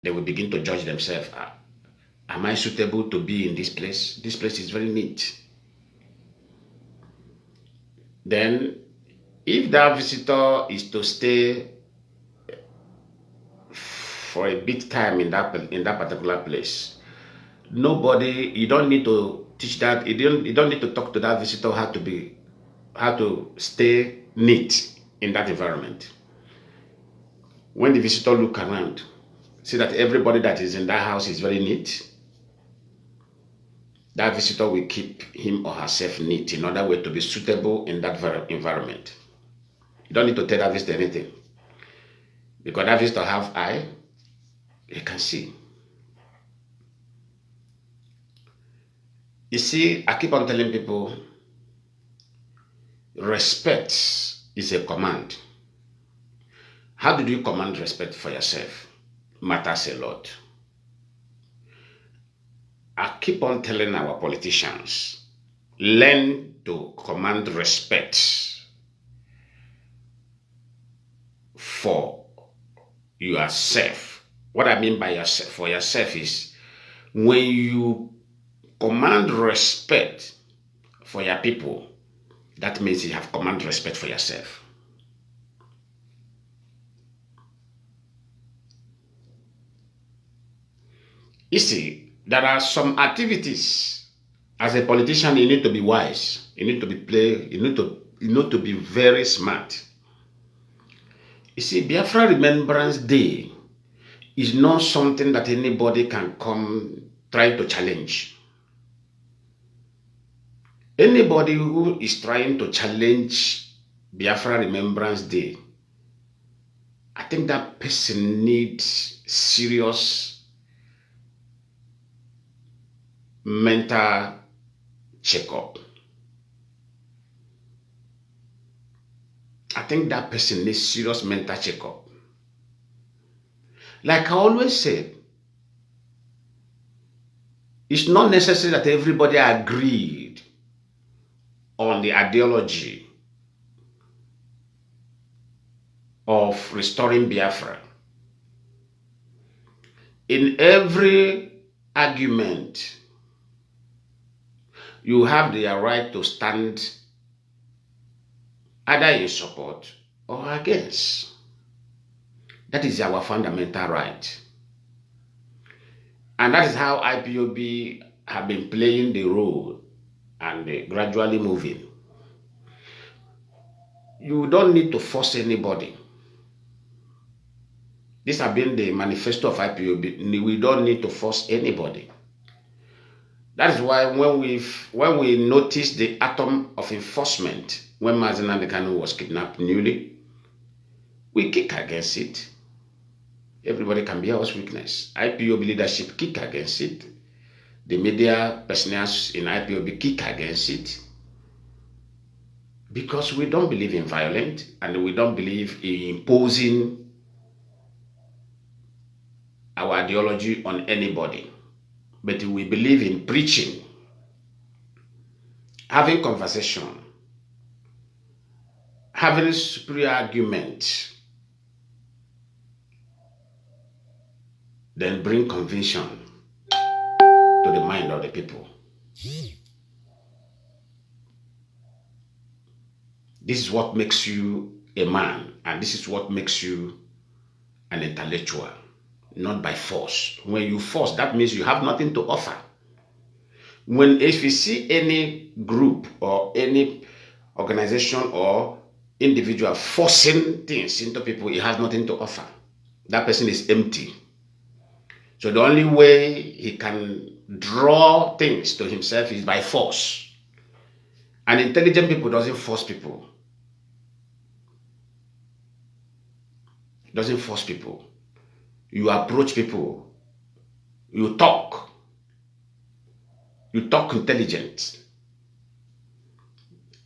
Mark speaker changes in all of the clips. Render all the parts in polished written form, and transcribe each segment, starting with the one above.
Speaker 1: they will begin to judge themselves. Am I suitable to be in this place? This place is very neat. Then, if that visitor is to stay for a bit time in that particular place, nobody, you don't need to teach that, you don't need to talk to that visitor how to stay neat in that environment. When the visitor look around, see that everybody that is in that house is very neat, that visitor will keep him or herself neat in order way to be suitable in that environment. You don't need to tell that visitor anything, because that visitor have eye, he can see. You see, I keep on telling people, respect is a command. How do you command respect for yourself? Matters a lot. I keep on telling our politicians, learn to command respect for yourself. What I mean by yourself, for yourself is, when you command respect for your people, that means you have command respect for yourself. You see, there are some activities as a politician you need to be wise, you need to be very smart. You see, Biafra Remembrance Day is not something that anybody can come try to challenge. Anybody who is trying to challenge Biafra Remembrance Day, I think that person needs serious mental checkup. I think that person needs serious mental checkup. Like I always say, it's not necessary that everybody agreed on the ideology of restoring Biafra. In every argument, you have the right to stand either in support or against. That is our fundamental right. And that is how IPOB have been playing the role and gradually moving. You don't need to force anybody. This has been the manifesto of IPOB. We don't need to force anybody. That is why when we noticed the atom of enforcement, when MAAZI NNAMDI KANU was kidnapped newly, we kick against it. Everybody can be our witness. IPOB leadership kick against it. The media personnel in IPOB kick against it. Because we don't believe in violence and we don't believe in imposing our ideology on anybody. But we believe in preaching, having conversation, having a superior argument, then bring conviction to the mind of the people. This is what makes you a man, and this is what makes you an intellectual, not by force. When you force, that means you have nothing to offer. If you see any group or any organization or individual forcing things into people, it has nothing to offer. That person is empty. So the only way he can draw things to himself is by force. And intelligent people doesn't force people. It doesn't force people. You approach people. You talk. You talk intelligent.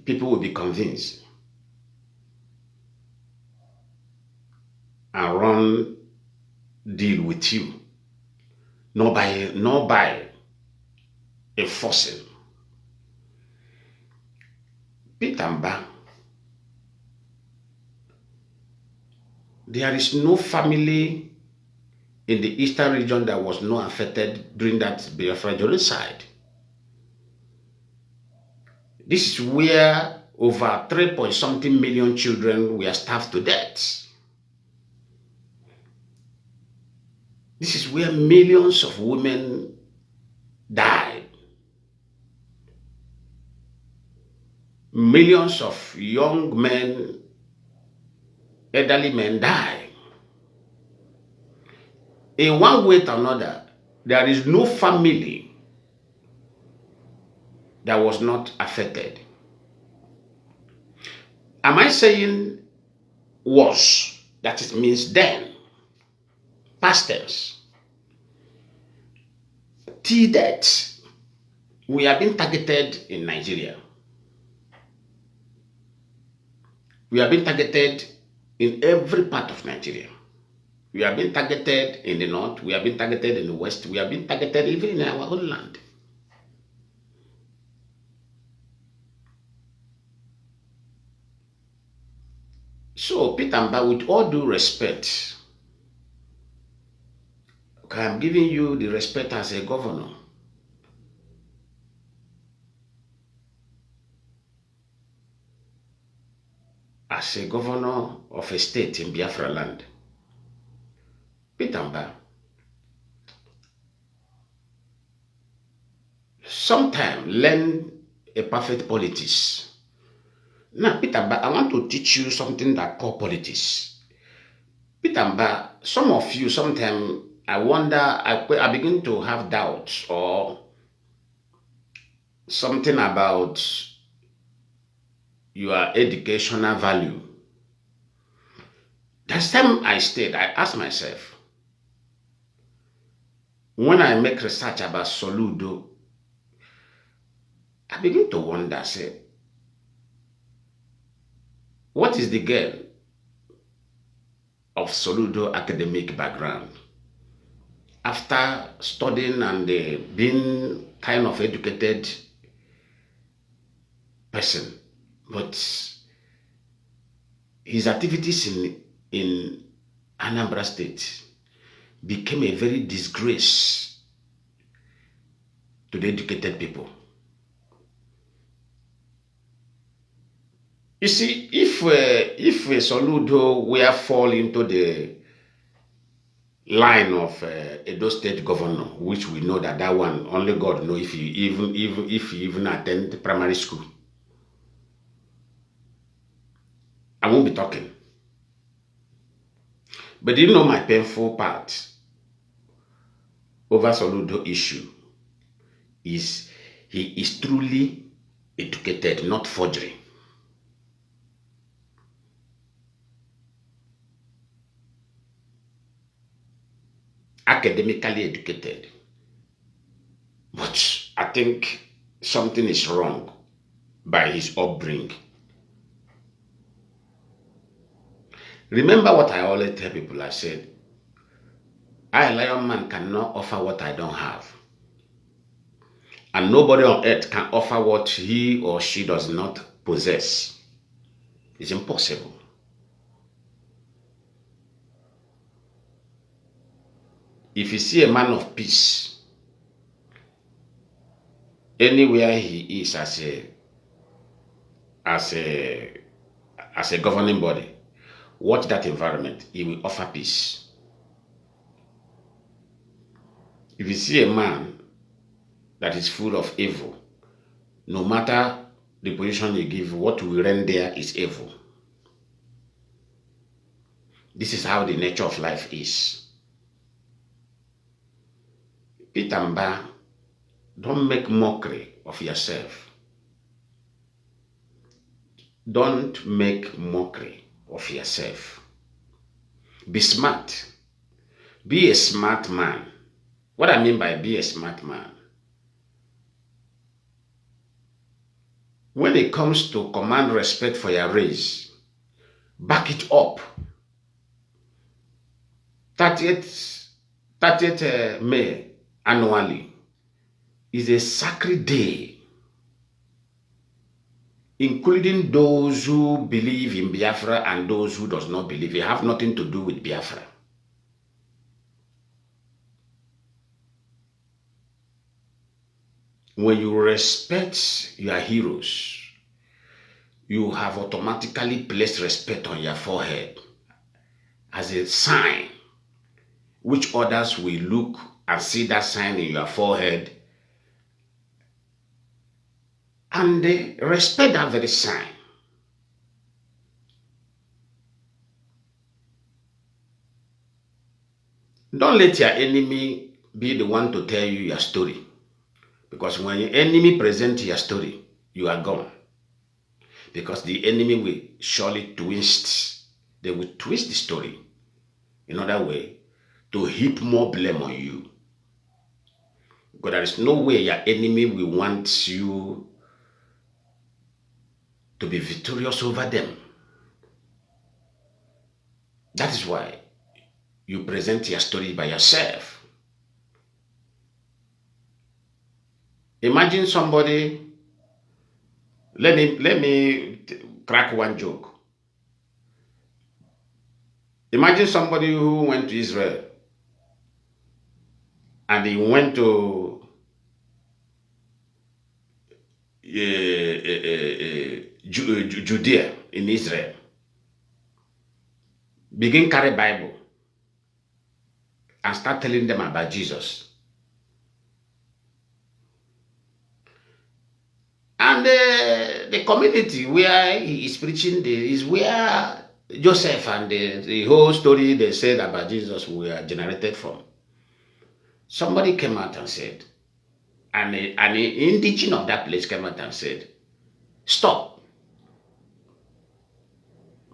Speaker 1: People will be convinced and run deal with you. Not by enforcing. Pitamba. There is no family in the eastern region that was not affected during that Biafra genocide. This is where over 3 point something million children were starved to death. This is where millions of women died. Millions of young men, elderly men died. In one way or another, there is no family that was not affected. Am I saying was? That it means then. Past tense. Till death, we have been targeted in Nigeria. We have been targeted in every part of Nigeria. We have been targeted in the north. We have been targeted in the west. We have been targeted even in our own land. So, Peter Mba, with all due respect, I'm giving you the respect as a governor. As a governor of a state in Biafra land. Peter Mba, sometimes learn a perfect politics. Now, Peter Mba, I want to teach you something that called politics. Peter Mba, some of you, sometimes I wonder, I begin to have doubts or something about your educational value. That time I stayed, I asked myself, when I make research about Soludo, I begin to wonder, say, what is the girl of Soludo academic background? After studying and being kind of educated person, but his activities in Anambra State became a very disgrace to the educated people. You see, if Soludo were fall into the line of Edo State governor, which we know that one only God knows if he even attend primary school, I won't be talking. But you know my painful part over Soludo issue is he is truly educated, not forgery. Academically educated. But I think something is wrong by his upbringing. Remember what I always tell people, I said, I, Lion Man, cannot offer what I don't have. And nobody on earth can offer what he or she does not possess. It's impossible. If you see a man of peace, anywhere he is as a governing body, watch that environment, he will offer peace. If you see a man that is full of evil, no matter the position you give, what will reign there is evil. This is how the nature of life is. Peter Mba, don't make mockery of yourself. Don't make mockery of yourself. Be smart. Be a smart man. What I mean by be a smart man, when it comes to command respect for your race, back it up. 30th May annually is a sacred day, including those who believe in Biafra and those who does not believe. It have nothing to do with Biafra. When you respect your heroes, you have automatically placed respect on your forehead as a sign which others will look and see that sign in your forehead and they respect that very sign. Don't let your enemy be the one to tell you your story. Because when your enemy presents your story, you are gone. Because the enemy will surely twist. They will twist the story in other way to heap more blame on you. Because there is no way your enemy will want you to be victorious over them. That is why you present your story by yourself. Imagine somebody, let me crack one joke. Imagine somebody who went to Israel and he went to Judea in Israel, begin carry Bible and start telling them about Jesus. And the community where he is preaching is where Joseph and the whole story they said about Jesus were generated from. Somebody came out and said, and an indigenous of that place came out and said, stop.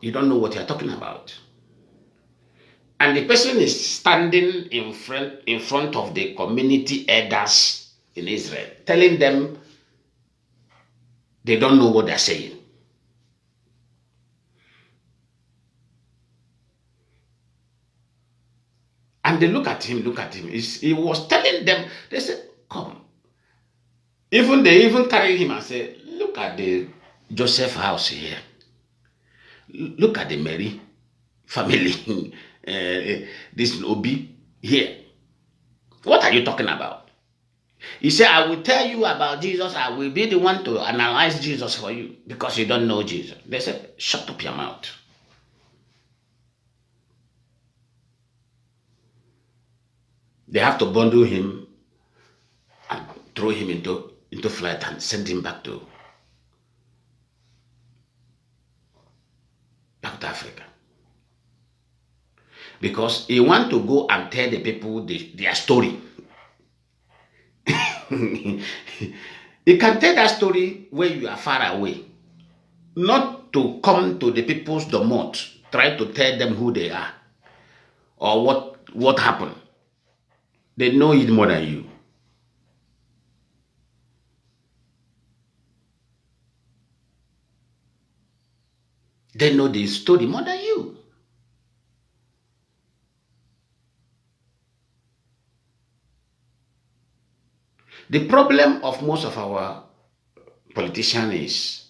Speaker 1: You don't know what you're talking about. And the person is standing in front of the community elders in Israel, telling them they don't know what they're saying. And they look at him. He was telling them, they said, come. They even carry him and say, look at the Joseph house here. Look at the Mary family. This Obi here. What are you talking about? He said, I will tell you about Jesus. I will be the one to analyze Jesus for you because you don't know Jesus. They said, shut up your mouth. They have to bundle him and throw him into flight and send him back to Africa. Because he want to go and tell the people their story. He can tell that story when you are far away. Not to come to the people's domot, try to tell them who they are or what happened. They know it more than you. They know the story more than you. The problem of most of our politicians is,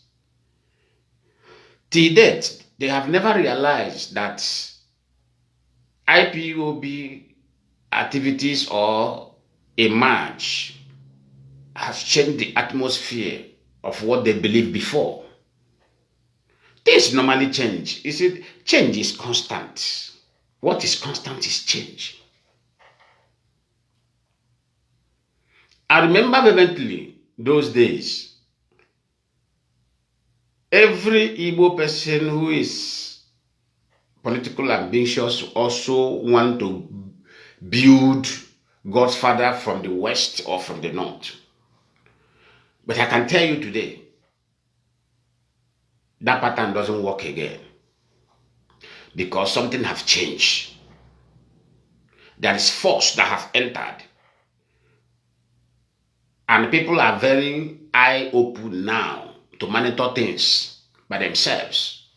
Speaker 1: till date, they have never realized that IPOB activities or a march has changed the atmosphere of what they believed before. Things normally change. You see, change is constant. What is constant is change. I remember vividly those days. Every Igbo person who is political ambitious also want to build God's father from the west or from the north. But I can tell you today, that pattern doesn't work again. Because something has changed. There is force that has entered. And people are very eye open now to monitor things by themselves,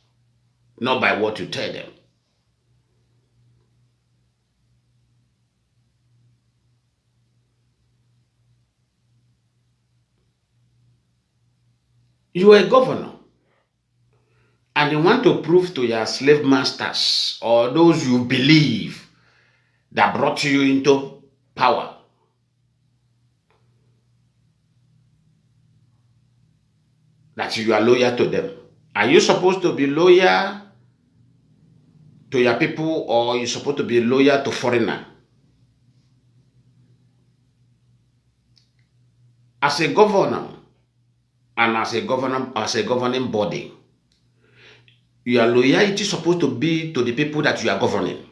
Speaker 1: not by what you tell them. You are a governor, and you want to prove to your slave masters or those you believe that brought you into power that you are loyal to them. Are you supposed to be loyal to your people, or are you supposed to be loyal to foreigner? As a governor and as a governing body, your loyalty is supposed to be to the people that you are governing.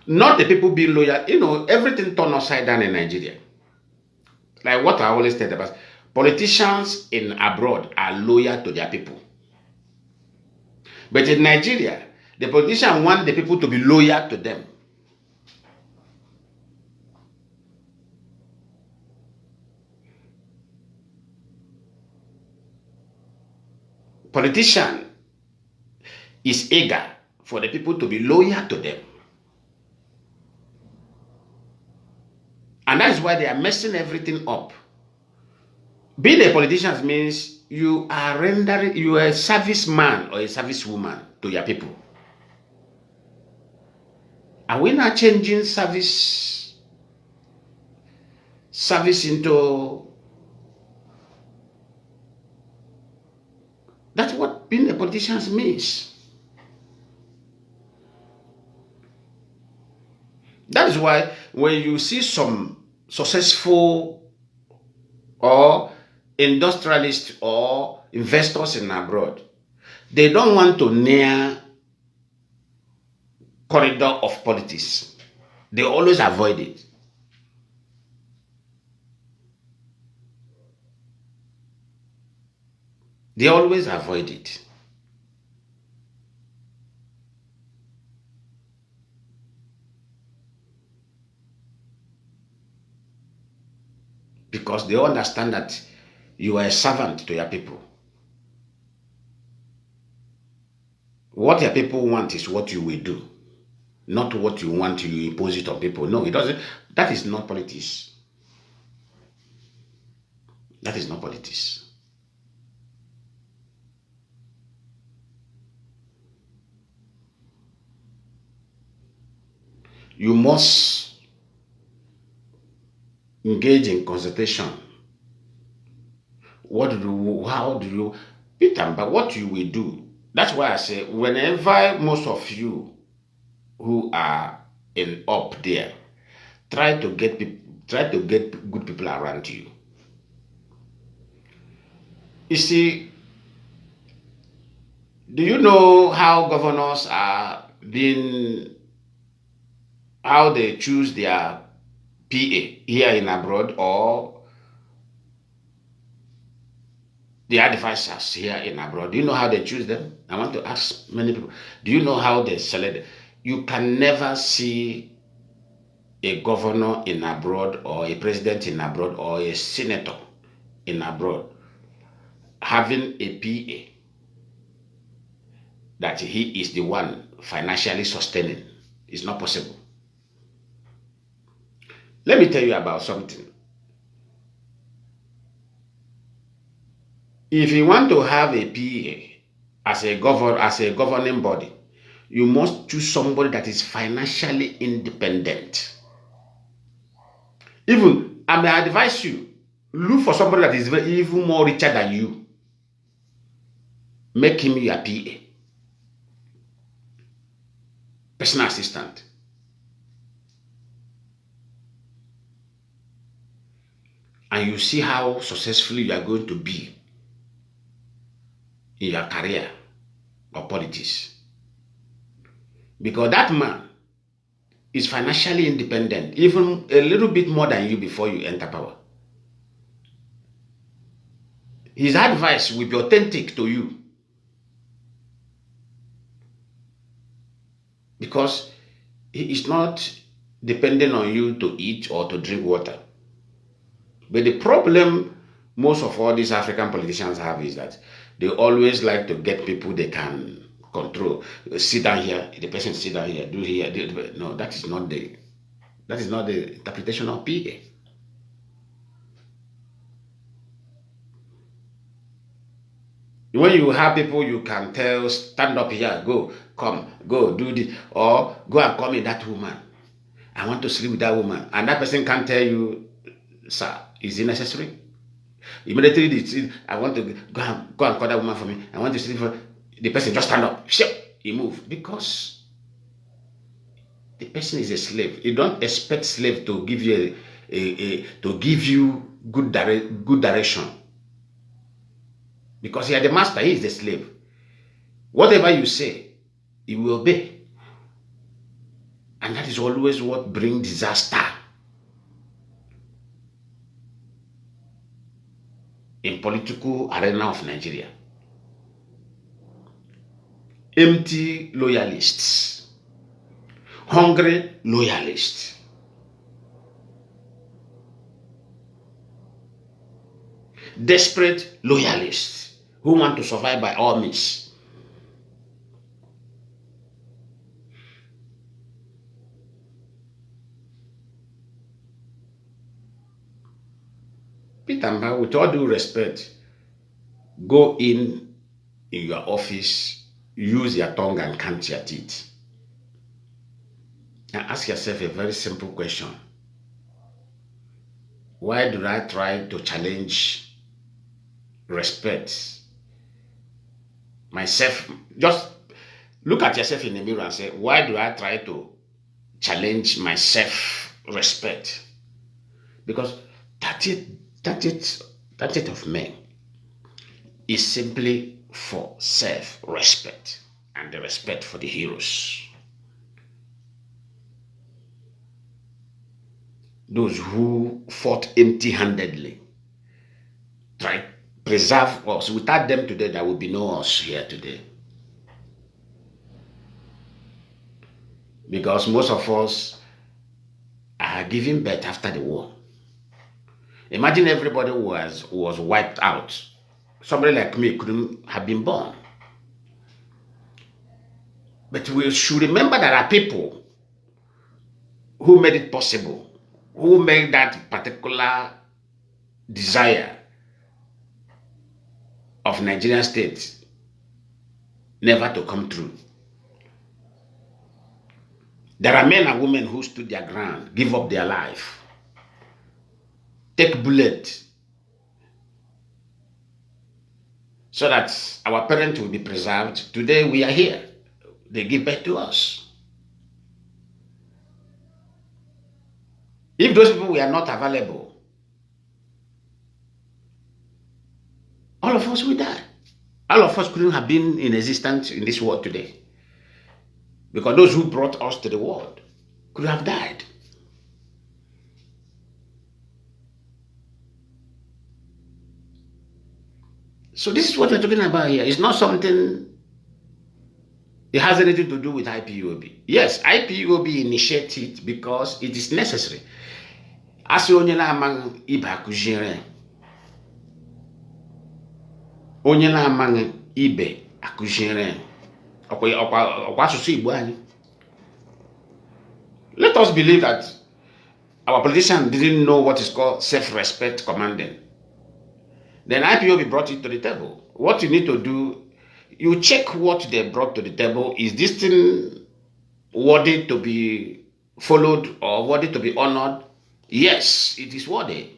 Speaker 1: Not the people being loyal. You know, everything turned upside down in Nigeria. Like what I always tell about, politicians in abroad are loyal to their people. But in Nigeria, the politicians want the people to be loyal to them. Politician is eager for the people to be loyal to them. And that's why they are messing everything up. Being a politician means you are a serviceman or a servicewoman to your people. Are we not changing service into... That's what being a politician means. That is why when you see some successful or industrialists or investors in abroad, they don't want to near corridor of politics. They always avoid it. They always avoid it. Because they understand that you are a servant to your people. What your people want is what you will do, not what you want you impose it on people. No, it doesn't. That is not politics. That is not politics. You must engage in consultation. How do you, Peter, but what you will do? That's why I say, whenever most of you who are up there, try to get good people around you. You see, do you know how governors are being, how they choose their PA here in abroad, or the advisors here in abroad? Do you know how they choose them? I want to ask many people. Do you know how they select them? You can never see a governor in abroad or a president in abroad or a senator in abroad having a PA that he is the one financially sustaining. It's not possible. Let me tell you about something. If you want to have a PA as a governing body, you must choose somebody that is financially independent. Even, I may advise you, look for somebody that is even more richer than you. Make him your PA, personal assistant. And you see how successfully you are going to be in your career or politics. Because that man is financially independent, even a little bit more than you before you enter power. His advice will be authentic to you. Because he is not dependent on you to eat or to drink water. But the problem most of all these African politicians have is that they always like to get people they can control. Sit down here, the person sit down here, do here, do. No, that is not the interpretation of PA. When you have people you can tell, stand up here, go, come, go, do this, or go and call me that woman. I want to sleep with that woman. And that person can't tell you, sir, is it necessary? Immediately, I want to go and call that woman for me. I want to sleep for the person. Just stand up. Shit, he move because the person is a slave. You don't expect slave to give you to give you good direction because he is the master. He is the slave. Whatever you say, he will obey, and that is always what brings disaster in political arena of Nigeria. Empty loyalists, hungry loyalists. Desperate loyalists who want to survive by all means. Peter Mba, with all due respect, go in your office, use your tongue and count your teeth. And ask yourself a very simple question. Why do I try to challenge respect myself? Just look at yourself in the mirror and say, why do I try to challenge my self-respect? Because that of men is simply for self-respect and the respect for the heroes. Those who fought empty-handedly, tried to preserve us. Without them today, there would be no us here today. Because most of us are giving birth after the war. Imagine everybody was wiped out. Somebody like me couldn't have been born. But we should remember there are people who made it possible, who made that particular desire of Nigerian state never to come true. There are men and women who stood their ground, give up their life, take bullet, so that our parents will be preserved. Today we are here. They give birth to us. If those people were not available, all of us will die. All of us couldn't have been in existence in this world today. Because those who brought us to the world could have died. So this is what we're talking about here. It's not something, it has anything to do with IPOB. Yes, IPOB initiated because it is necessary. As onye na-amang ibe akụziere, onye na-amang ibe akụziere, ọkwa asụsụ Igbo anyị. Let us believe that our politicians didn't know what is called self-respect commanding. Then IPOB brought it to the table. What you need to do, you check what they brought to the table. Is this thing worthy to be followed or worthy to be honored? Yes, it is worthy.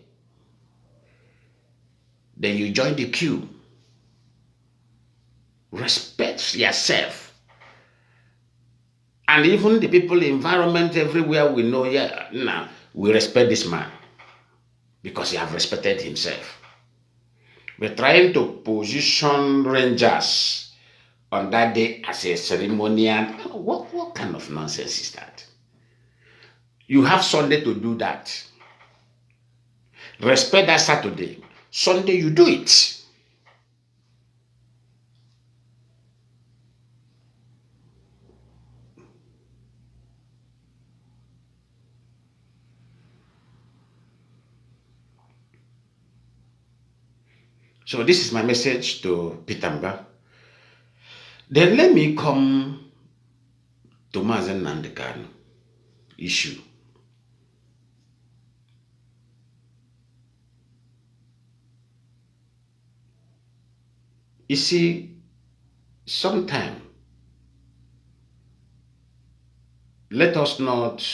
Speaker 1: Then you join the queue. Respect yourself. And even the people, environment, everywhere we know, yeah, now we respect this man because he has respected himself. We're trying to position rangers on that day as a ceremonial. What kind of nonsense is that? You have Sunday to do that. Respect that Saturday. Sunday, you do it. So this is my message to Peter Mba. Then let me come to MAAZI Nnamdi Kanu issue. You see, sometimes let us not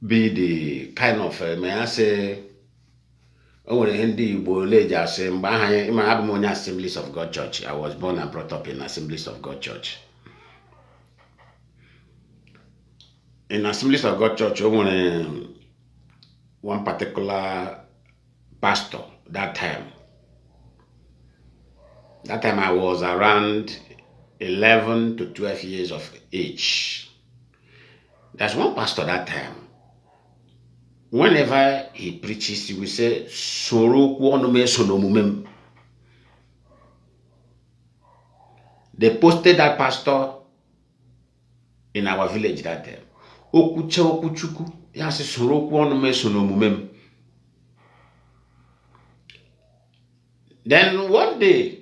Speaker 1: be the kind of, may I say, Assemblies of God Church. I was born and brought up in Assemblies of God Church. In Assemblies of God Church, one particular pastor that time. That time I was around 11 to 12 years of age. There's one pastor that time. Whenever he preaches, he will say, they posted that pastor in our village that time. Then one day,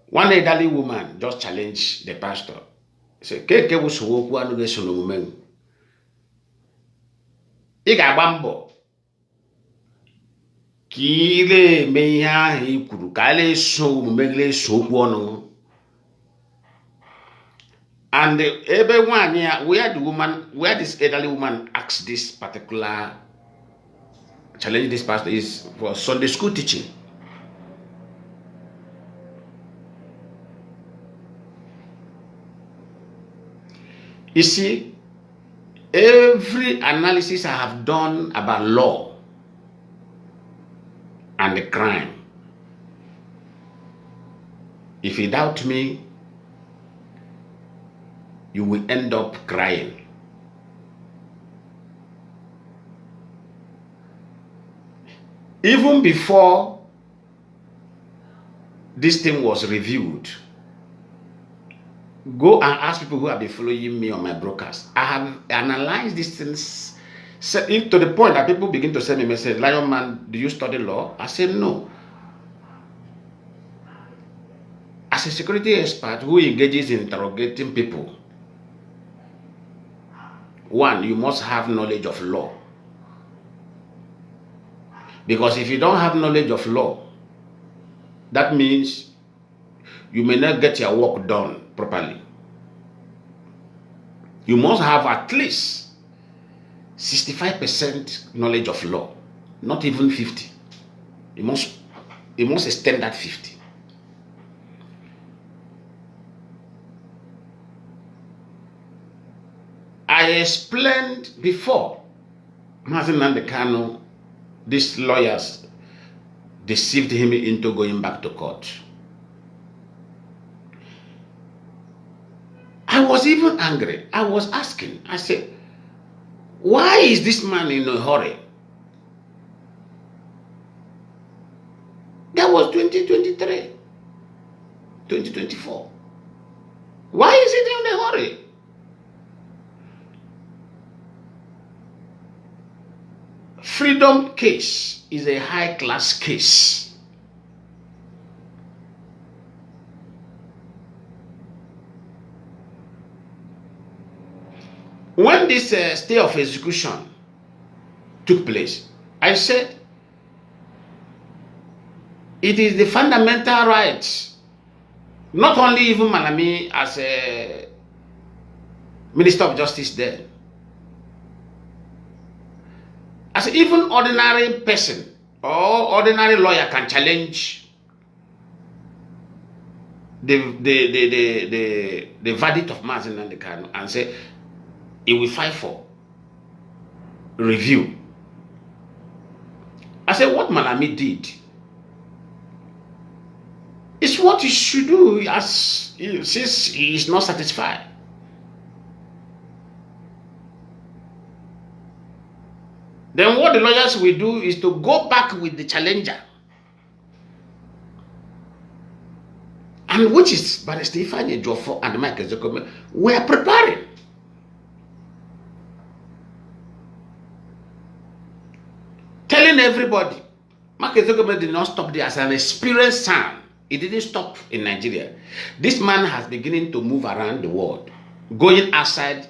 Speaker 1: one elderly woman just challenged the pastor. Say, "Keke wusuwoku anu ge sonomume. Ị ga-agba mbọ ka ile eme ihe ahụ I kwuru ka ile so omume gị so okwu ọnụ." And where this elderly woman asked this particular challenge this pastor is for Sunday school teaching. You see, every analysis I have done about law and the crime, if you doubt me, you will end up crying. Even before this thing was reviewed, go and ask people who have been following me on my broadcast. I have analyzed these things to the point that people begin to send me a message, "Lion Man, do you study law?" I said, no. As a security expert who engages in interrogating people, one, you must have knowledge of law. Because if you don't have knowledge of law, that means you may not get your work done properly. You must have at least 65% knowledge of law, not even 50. You must extend that 50. I explained before, MAAZI Nnamdi Kanu, these lawyers deceived him into going back to court. I was even angry. I was asking, I said, why is this man in a hurry? That was 2023, 2024. Why is he in a hurry? Freedom case is a high-class case. When this stay of execution took place, I said, it is the fundamental rights, not only even Malami as a Minister of Justice then, as even ordinary person or ordinary lawyer can challenge the verdict of MAAZI Nnamdi Kanu and say he will fight for review. I said what Malami did is what he should do since he is not satisfied. Then what the lawyers will do is to go back with the challenger, and which is Barrister Ifeanyi Ejiofor and Mike Ezekome were preparing. Telling everybody, Mike Ezekome did not stop there as an experienced son. He didn't stop in Nigeria. This man has beginning to move around the world, going outside,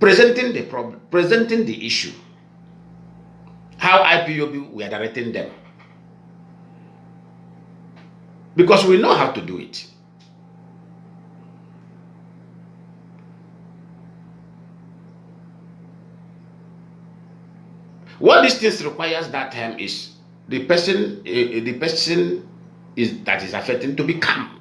Speaker 1: presenting the problem, presenting the issue, how IPOB we are directing them. Because we know how to do it. What these things requires that time is the person is that is affecting to be calm.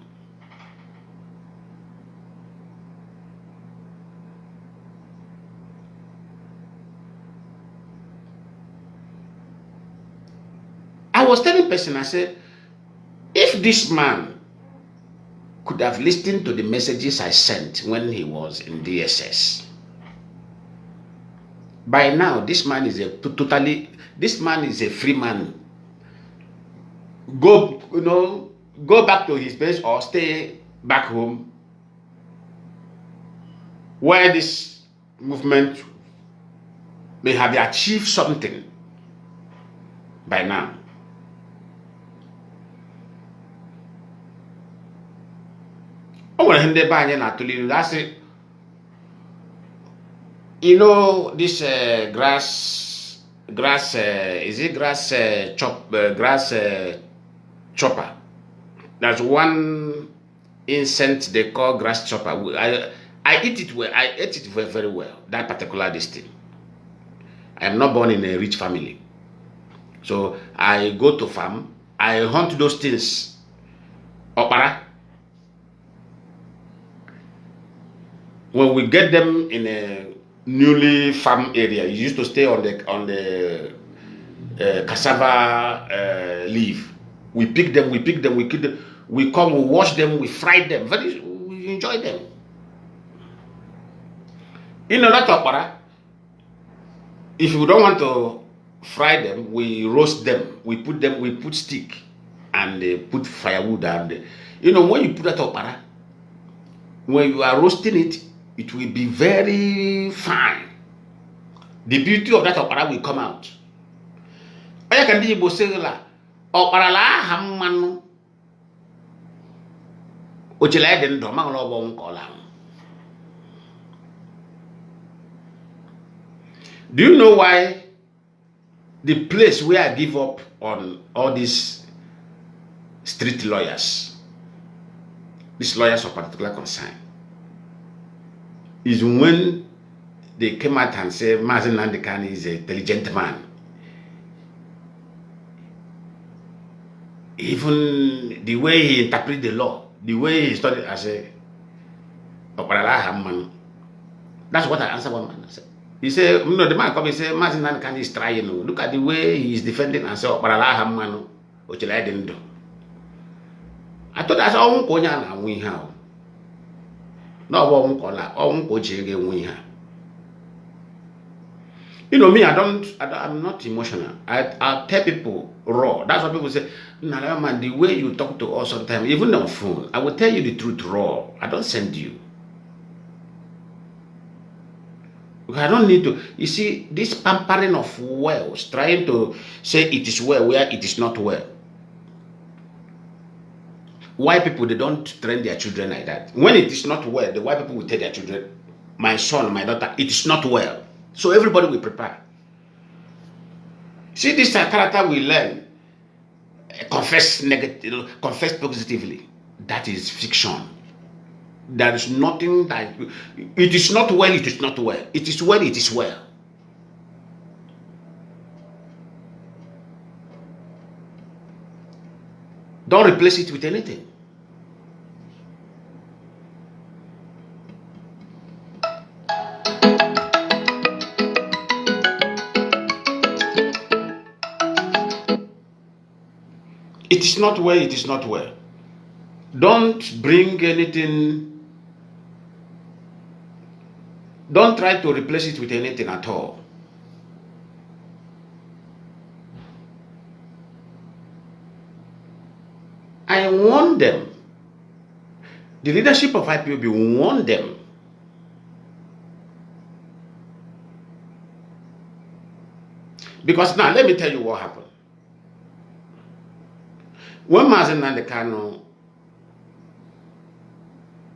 Speaker 1: I was telling person, I said, if this man could have listened to the messages I sent when he was in DSS, by now this man is a free man. Go back to his base or stay back home, where this movement may have achieved something by now. That's it. You know this grass chopper. There's one incense they call grass chopper. I eat it well. I ate it very, very well. That particular thing. I am not born in a rich family, so I go to farm. I hunt those things. Opera. When we get them in a newly farm area, you used to stay on the cassava leaf. We pick them, we kill them, we come, we wash them, we fry them. We enjoy them. In that opera, if you don't want to fry them, we roast them. We put stick and put firewood, and when you put that opera, when you are roasting it, it will be very fine. The beauty of that opera will come out. I can be opera la hammanu. Do you know why the place where I give up on all these street lawyers, these lawyers of particular concern, is when they came out and said MAAZI NNAMDI KANU is an intelligent man. Even the way he interpreted the law, the way he studied, I say, that's what I answered one man. I said, he said, no, the man come and say, MAAZI NNAMDI KANU is trying. Look at the way he is defending and say, I didn't do. I thought that's all Konya and we have. No, me, I'm not emotional. I tell people raw. That's what people say. Nah, man, the way you talk to us sometimes, even on phone, I will tell you the truth raw. I don't send you. I don't need to. You see, this pampering of wells, trying to say it is well where it is not well. White people, they don't train their children like that. When it is not well, the white people will tell their children, my son, my daughter, it is not well. So everybody will prepare. See, this character we learn, confess positively. That is fiction. There is nothing that it is not well, it is not well. It is well, it is well. Don't replace it with anything. It is not well, it is not well. Don't bring anything. Don't try to replace it with anything at all. I warn them. The leadership of IPOB warned them. Because now, let me tell you what happened. When MAAZI NNAMDI KANU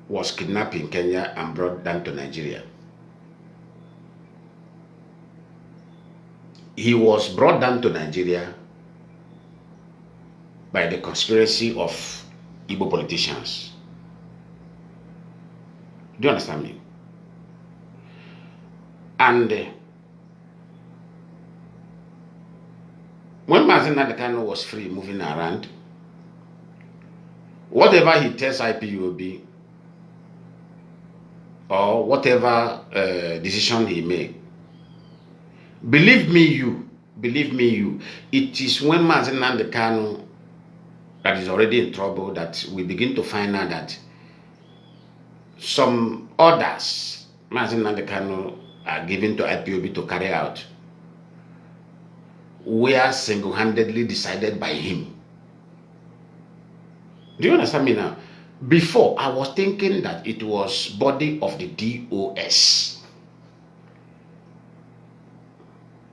Speaker 1: was kidnapped in Kenya and brought down to Nigeria, he was brought down to Nigeria by the conspiracy of Igbo politicians. Do you understand me? And When MAAZI Nnamdi Kanu was free moving around, whatever he tells IPOB or whatever decision he made, believe me you, it is when MAAZI Nnamdi Kanu that is already in trouble that we begin to find out that some orders MAAZI Nnamdi Kanu are given to IPOB to carry out were single-handedly decided by him. Do you understand me now? Before, I was thinking that it was body of the DOS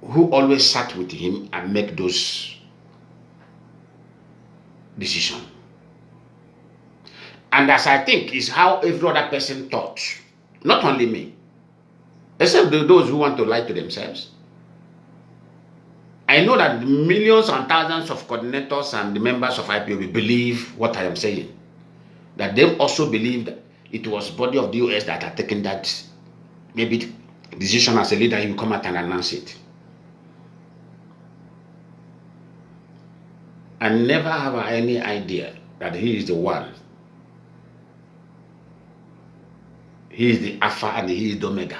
Speaker 1: who always sat with him and make those decisions. And as I think is how every other person thought, not only me, except those who want to lie to themselves. I know that millions and thousands of coordinators and the members of IPOB believe what I am saying. That they also believe that it was body of DOS that had taken that maybe decision as a leader, you come out and announce it. I never have any idea that he is the one. He is the Alpha and he is the Omega.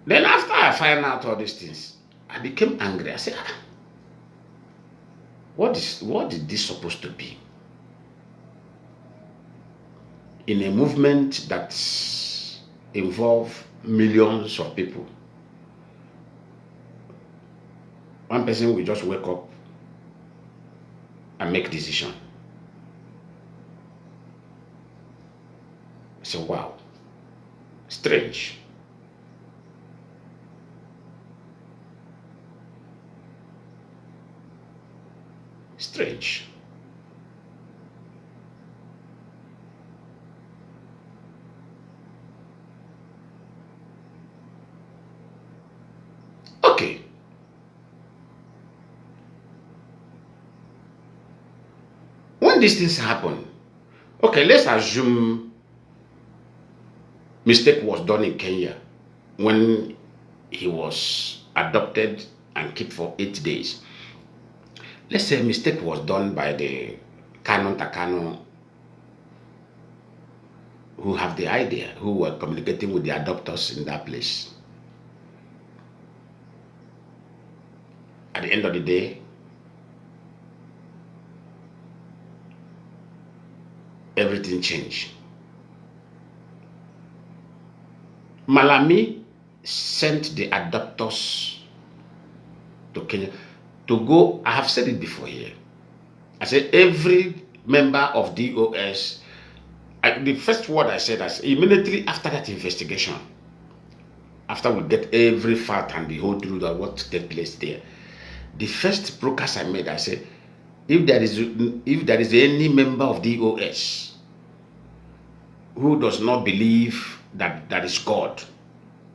Speaker 1: Then after I find out all these things, I became angry. I said, what is this supposed to be? In a movement that involves millions of people, one person will just wake up and make decision. I said, wow, strange. Strange. Okay. When these things happen, okay, let's assume mistake was done in Kenya when he was adopted and kept for 8 days. Let's say a mistake was done by the Kanu who have the idea, who were communicating with the adopters in that place. At the end of the day, everything changed. Malami sent the adopters to Kenya to go. I have said it before here. I said every member of DOS, the first word I said, immediately after that investigation, after we get every fact and the whole truth of what took place there, the first broadcast I made, I said, if there is any member of DOS who does not believe that that is God,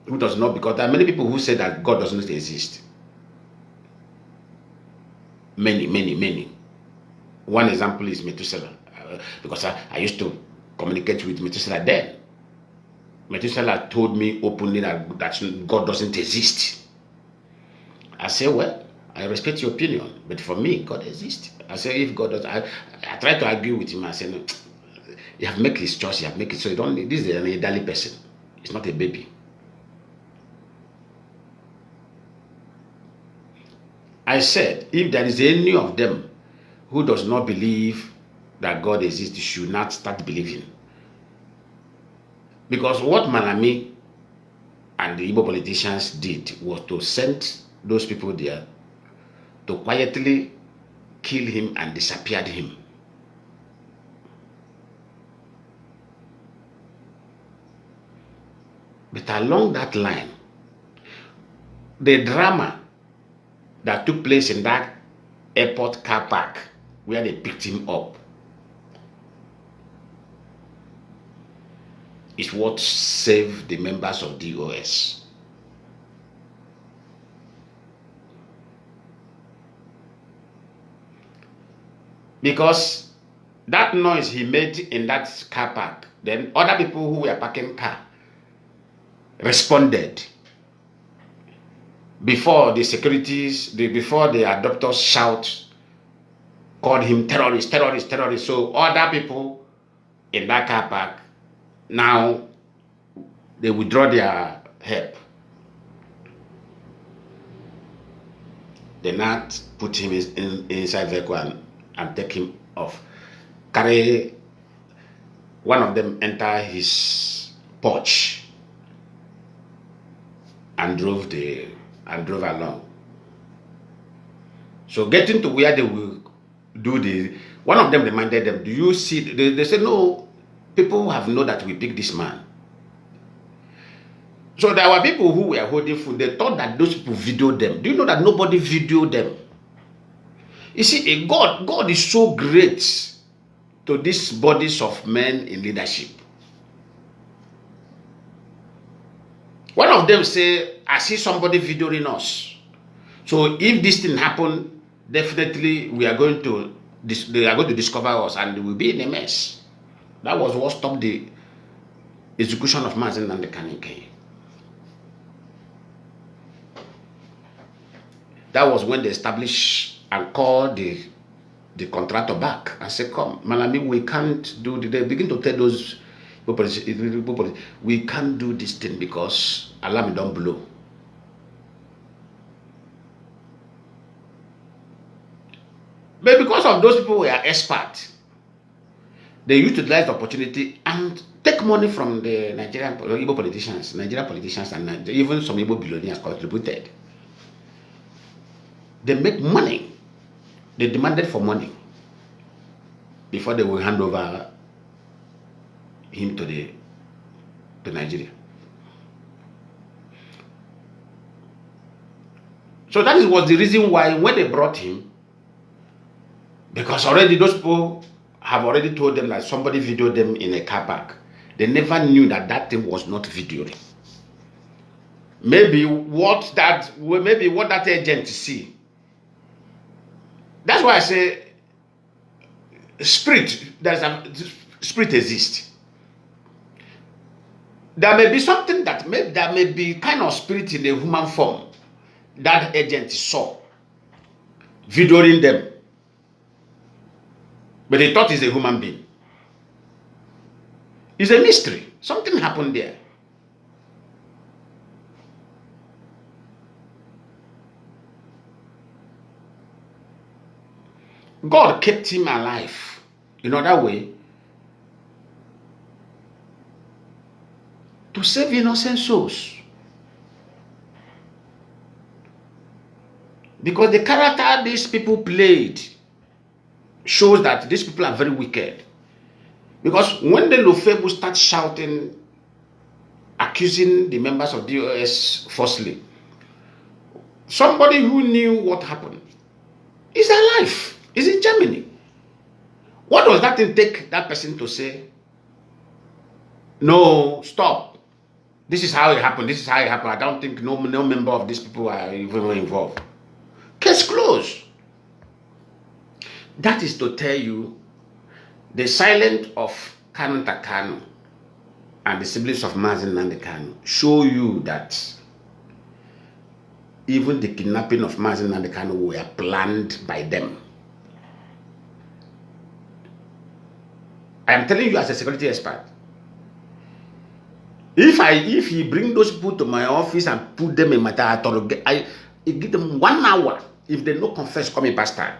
Speaker 1: who does not, because there are many people who say that God does not exist. Many. One example is Methuselah, because I used to communicate with Methuselah then. Methuselah told me openly that God doesn't exist. I say, well, I respect your opinion, but for me, God exists. I say, if God does, I try to argue with him. I say, no, you have made his choice, you have made it, so you don't, this is an elderly person. It's not a baby. I said, if there is any of them who does not believe that God exists, you should not start believing. Because what Malami and the Igbo politicians did was to send those people there to quietly kill him and disappeared him. But along that line, the drama that took place in that airport car park where they picked him up is what saved the members of DOS. Because that noise he made in that car park, then other people who were parking car responded before the securities, before the adopters shout, called him terrorist, terrorist, terrorist. So other people in that car park, now they withdraw their help. They not put him inside vehicle and take him off. Carry one of them enter his porch and drove along. So getting to where they will do one of them reminded them, do you see, they said, no, people have known that we picked this man. So there were people who were holding food. They thought that those people videoed them. Do you know that nobody videoed them? You see, God is so great to these bodies of men in leadership. One of them say, I see somebody videoing us. So if this thing happen, definitely they are going to discover us and we will be in a mess. That was what stopped the execution of MAAZI NNAMDI KANU. That was when they established and called the contractor back and said, come, Malami, we can't do they begin to tell those people, we can't do this thing because alarm don't blow. But because of those people who are experts, they utilize the opportunity and take money from the Nigerian politicians, and even some Igbo billionaires contributed. They make money. They demanded for money before they will hand over him to Nigeria. So that was the reason why when they brought him, because already those people have already told them that somebody videoed them in a car park. They never knew that that thing was not videoed. Maybe what that agent see. That's why I say spirit exists. There may be something there may be kind of spirit in a human form that agent saw videoing them. But they thought he's a human being. It's a mystery. Something happened there. God kept him alive in other way to save innocent souls. Because the character these people played shows that these people are very wicked. Because when the Lofebu start shouting, accusing the members of DOS falsely, somebody who knew what happened is alive. Is in Germany. What does that thing take that person to say? No, stop. This is how it happened. This is how it happened. I don't think no member of these people are even involved. Case closed. That is to tell you the silence of Kanu and the siblings of MAAZI NNAMDI KANU show you that even the kidnapping of MAAZI NNAMDI KANU were planned by them. I am telling you as a security expert. If he bring those people to my office and put them in my territory, I give them 1 hour. If they no confess, call me bastard.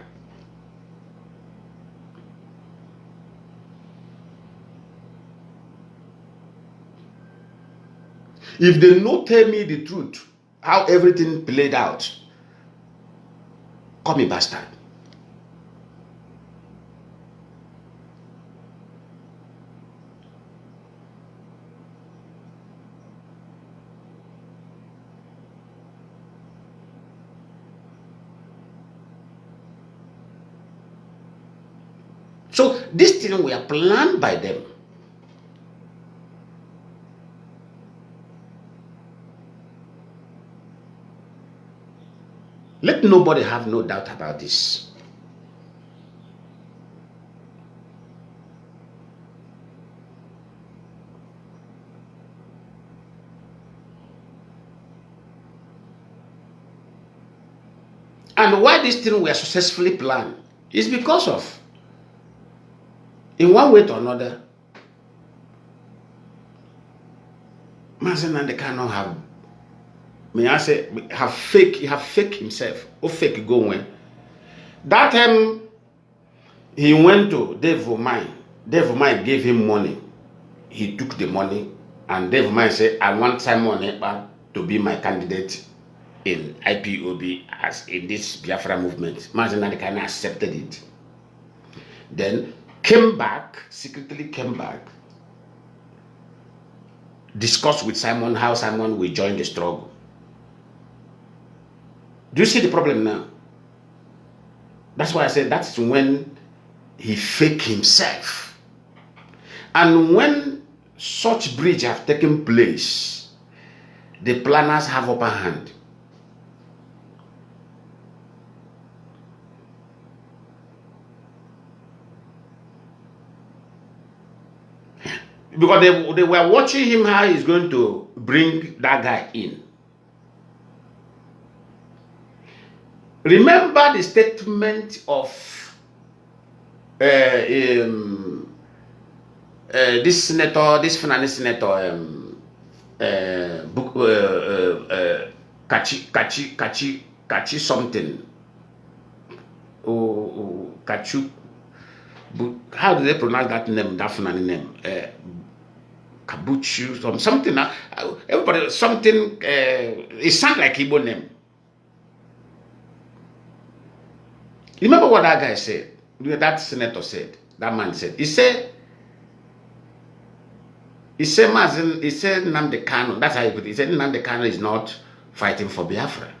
Speaker 1: If they no tell me the truth, how everything played out, call me bastard. So this thing were planned by them. Let nobody have no doubt about this. And why this thing were successfully planned is because of, in one way or another, MAAZI Nnamdi Kanu have, may I say, have fake himself, or fake going. That time he went to Dave Omai. Dave Omai gave him money. He took the money, and Dave Omai said, I want Simon Ekpa to be my candidate in IPOB as in this Biafra movement. MAAZI Nnamdi Kanu accepted it. Then came back, secretly came back, discussed with Simon how Simon will join the struggle. Do you see the problem now? That's why I said that's when he faked himself. And when such breach have taken place, the planners have upper hand. Because they were watching him how he's going to bring that guy in. Remember the statement of this senator, this finance senator, Kachi something. Kachu. How do they pronounce that name? That finance name? Kabuchu, something. Everybody, something. It sounds like Igbo name. Remember what that guy said? That senator said. That man said. He said Nnamdi Kanu. That's how he put it. He said Nnamdi Kanu is not fighting for Biafra.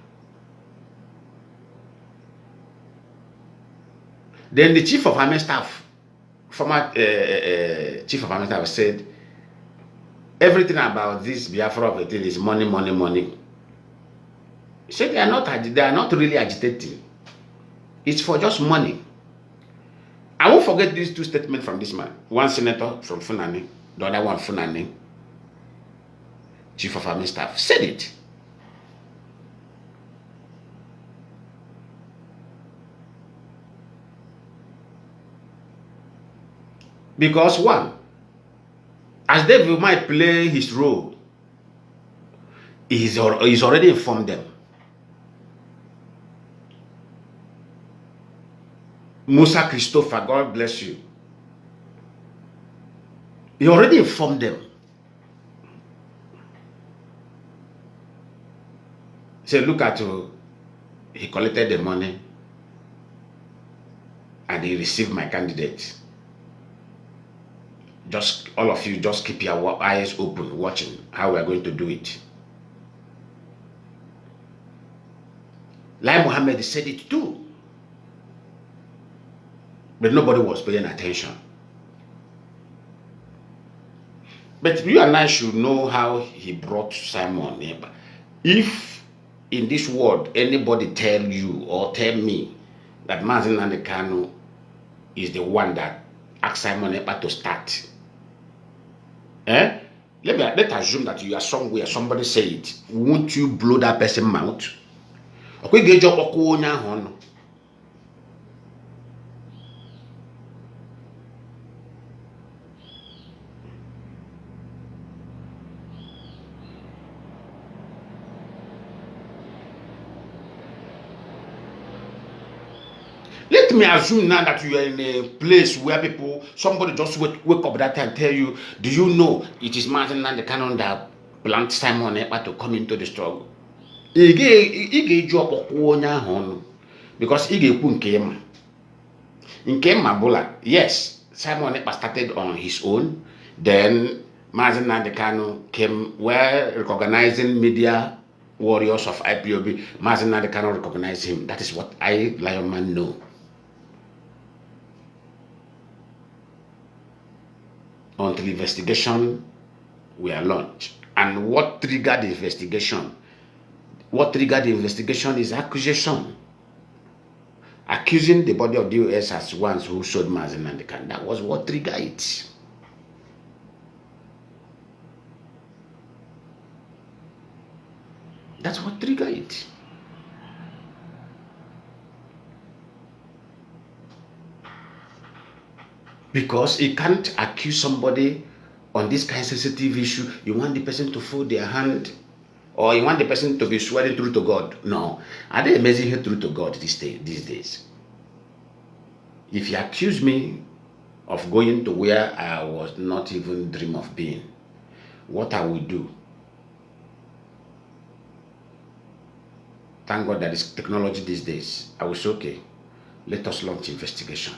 Speaker 1: Then the chief of army staff, former chief of army staff, said everything about this Biafra of it is money, money, money. He said they are not really agitating. It's for just money. I won't forget these two statements from this man. One senator from Funani, the other one Funani, chief of army staff, said it. Because one, as David might play his role, he's already informed them. Musa Christopher, God bless you. He already informed them. He said, look at he collected the money and he received my candidate. Just all of you, just keep your eyes open, watching how we are going to do it. Lai Mohammed said it too. But nobody was paying attention. But you and I should know how he brought Simon. If in this world anybody tell you or tell me that MAAZI Nnamdi Kanu is the one that asked Simon Ekpa to start, let's assume that you are somewhere, somebody say it. Won't you blow that person's mouth? Let me assume now that you are in a place where somebody just wake up that time and tell you, do you know it is MAAZI Nnamdi Kanu that planned Simon Ekpa to come into the struggle? Because yes, Simon Ekpa started on his own. Then MAAZI Nnamdi Kanu came where recognizing media warriors of IPOB. MAAZI Nnamdi Kanu recognized him. That is what I, Lion Man, know. Until investigation were launched. And what triggered the investigation? What triggered the investigation is accusation. Accusing the body of the US as ones who showed MAAZI Nnamdi Kanu. That was what triggered it. That's what triggered it. Because he can't accuse somebody on this kind of sensitive issue. You want the person to fold their hand, or you want the person to be swearing through to God. No. Are they amazing here through to God these days? If you accuse me of going to where I was not even dream of being, what I will do? Thank God that is technology these days. I will say, okay, let us launch investigation.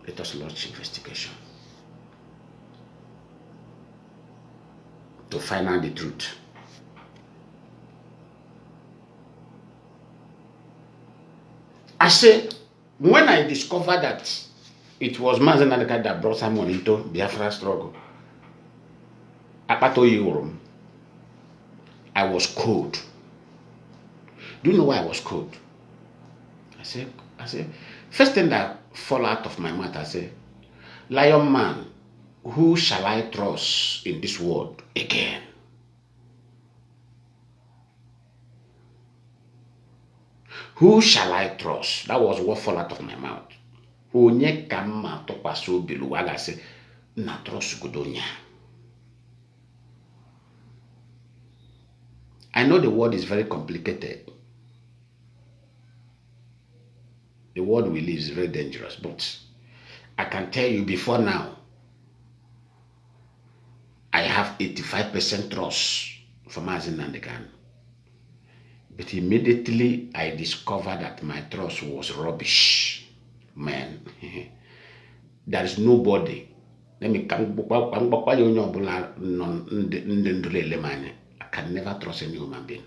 Speaker 1: Let us launch investigation to find out the truth. I say, when I discovered that it was MAAZI Nnamdi Kanu that brought someone into Biafra struggle, I was cold. Do you know why I was cold? I said, first thing that fall out of my mouth, I say, lion man, who shall I trust in this world again? Who shall I trust? That was what fell out of my mouth. Onye kama topaso bilu waga say na trust godonya. I know the word is very complicated. The world we live is very dangerous, but I can tell you before now, I have 85% trust for MAAZI Nnamdi Kanu. But immediately I discovered that my trust was rubbish. Man, there is nobody. I can never trust any human being.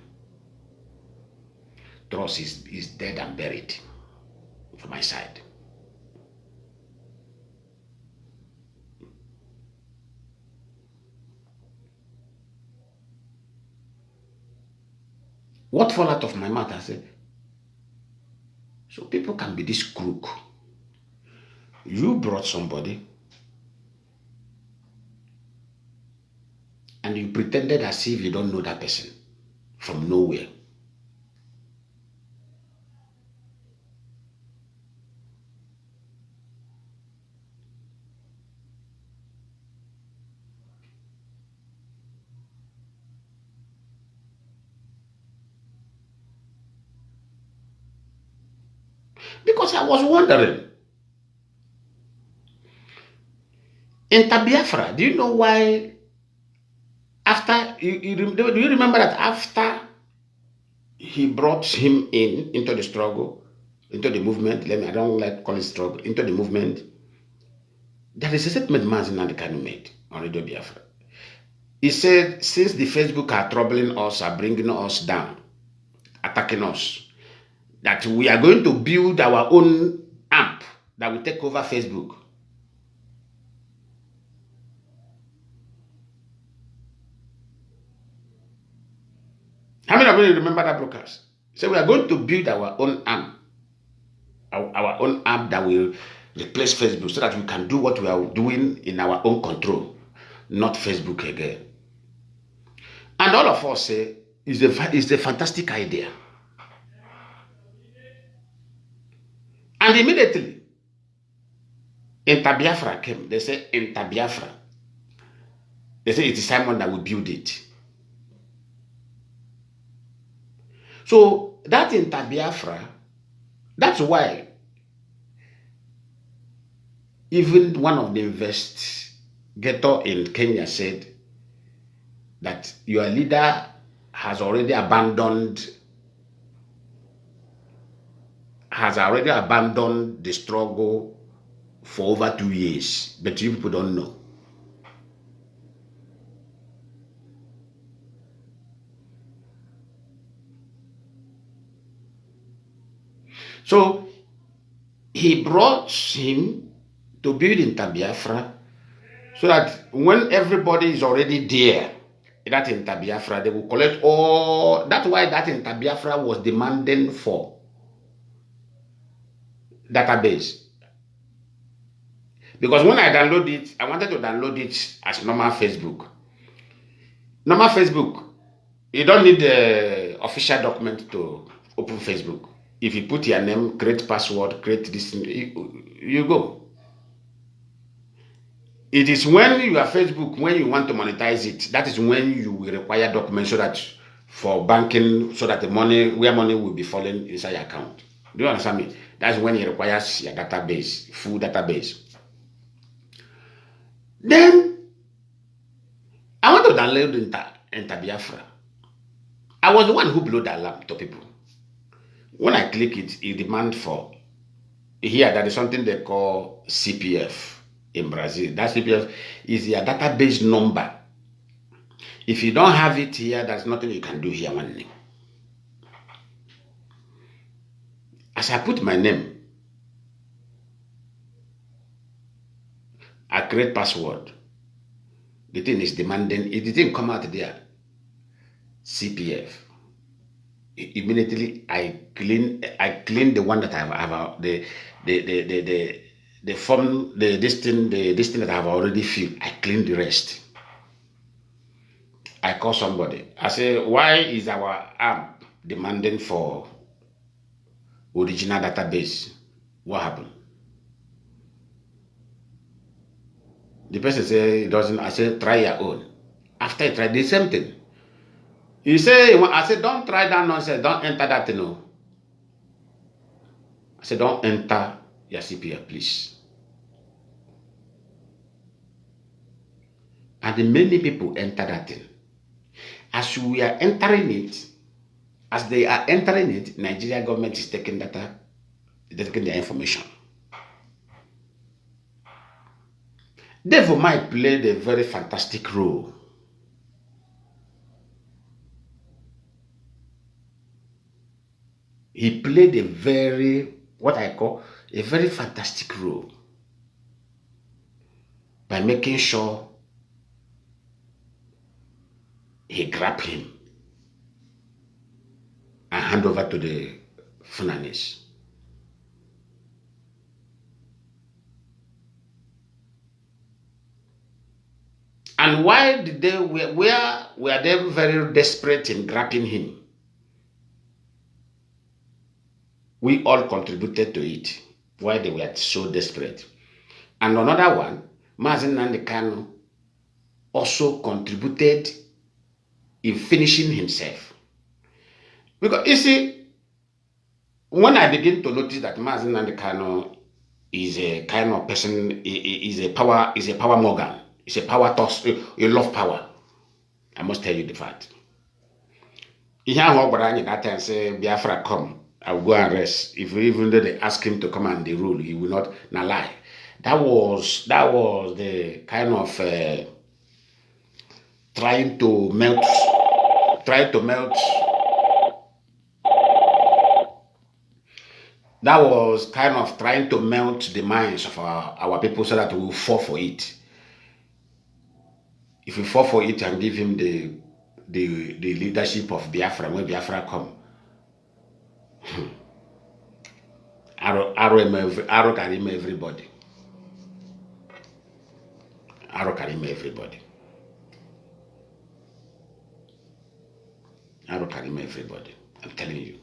Speaker 1: Trust is dead and buried from my side. What fell out of my mouth, I said, so people can be this crook. You brought somebody and you pretended as if you don't know that person from nowhere. Because I was wondering, in Biafra, do you know why after, do you remember that after he brought him into the struggle, into the movement, I don't like calling it struggle, into the movement, there is a statement MAAZI Nnamdi Kanu made on Radio Biafra. He said, since the Facebook are troubling us, are bringing us down, attacking us, that we are going to build our own app that will take over Facebook. How many of you remember that broadcast? So we are going to build our own app, our own app that will replace Facebook, so that we can do what we are doing in our own control, not Facebook again. And all of us say it's a fantastic idea. And immediately, Biafra came. They say, Biafra. They say it is Simon that will build it. So that Biafra, that's why even one of the investigators in Kenya said that your leader has already abandoned the struggle for over 2 years, but you people don't know. So he brought him to build in Biafra, so that when everybody is already there, that in Biafra, they will collect all. That's why that in Biafra was demanding for database. Because when I download it, I wanted to download it as normal Facebook. Normal Facebook, you don't need the official document to open Facebook. If you put your name, create password, create this, you go. It is when you are Facebook, when you want to monetize it, that is when you will require documents so that for banking, so that the money, where money will be falling inside your account. Do you understand me? That's when it requires your database, full database. Then I want to download Enter Biafra. I was the one who blew the alarm to people. When I click it, it demands for, here there is something they call CPF in Brazil. That CPF is your database number. If you don't have it here, there's nothing you can do here. One name. As I put my name, I create password. The thing is demanding, it didn't come out there. CPF. Immediately I clean the one that I have the form, this thing that I have already filled. I clean the rest. I call somebody. I say, why is our app demanding for original database? What happened? The person say it doesn't. I say, try your own. After I tried the same thing. You say, I said, don't try that nonsense. Don't enter that, you know. I said, don't enter your CPF, please. And many people enter that thing. As we are entering it, as they are entering it, Nigeria government is taking data, taking their information. Therefore, Mike played a very fantastic role. He played a very, what I call, a very fantastic role by making sure he grabbed him and hand over to the Funanis. And why did they, were they very desperate in grabbing him? We all contributed to it. Why they were so desperate. And another one, MAAZI NNAMDI KANU also contributed in finishing himself. Because you see, when I begin to notice that MAAZI NNAMDI KANU is a kind of person, is a power Morgan, is a power toss, you love power. I must tell you the fact. That time say Biafra come, I will go and rest. If even though they ask him to come and the rule, he will not lie. That was the kind of trying to melt. That was kind of trying to melt the minds of our people so that we will fall for it. If we fall for it and give him the leadership of Biafra, when Biafra come, arrow carry everybody. Arrow carry everybody. Arrow carry everybody. I'm telling you.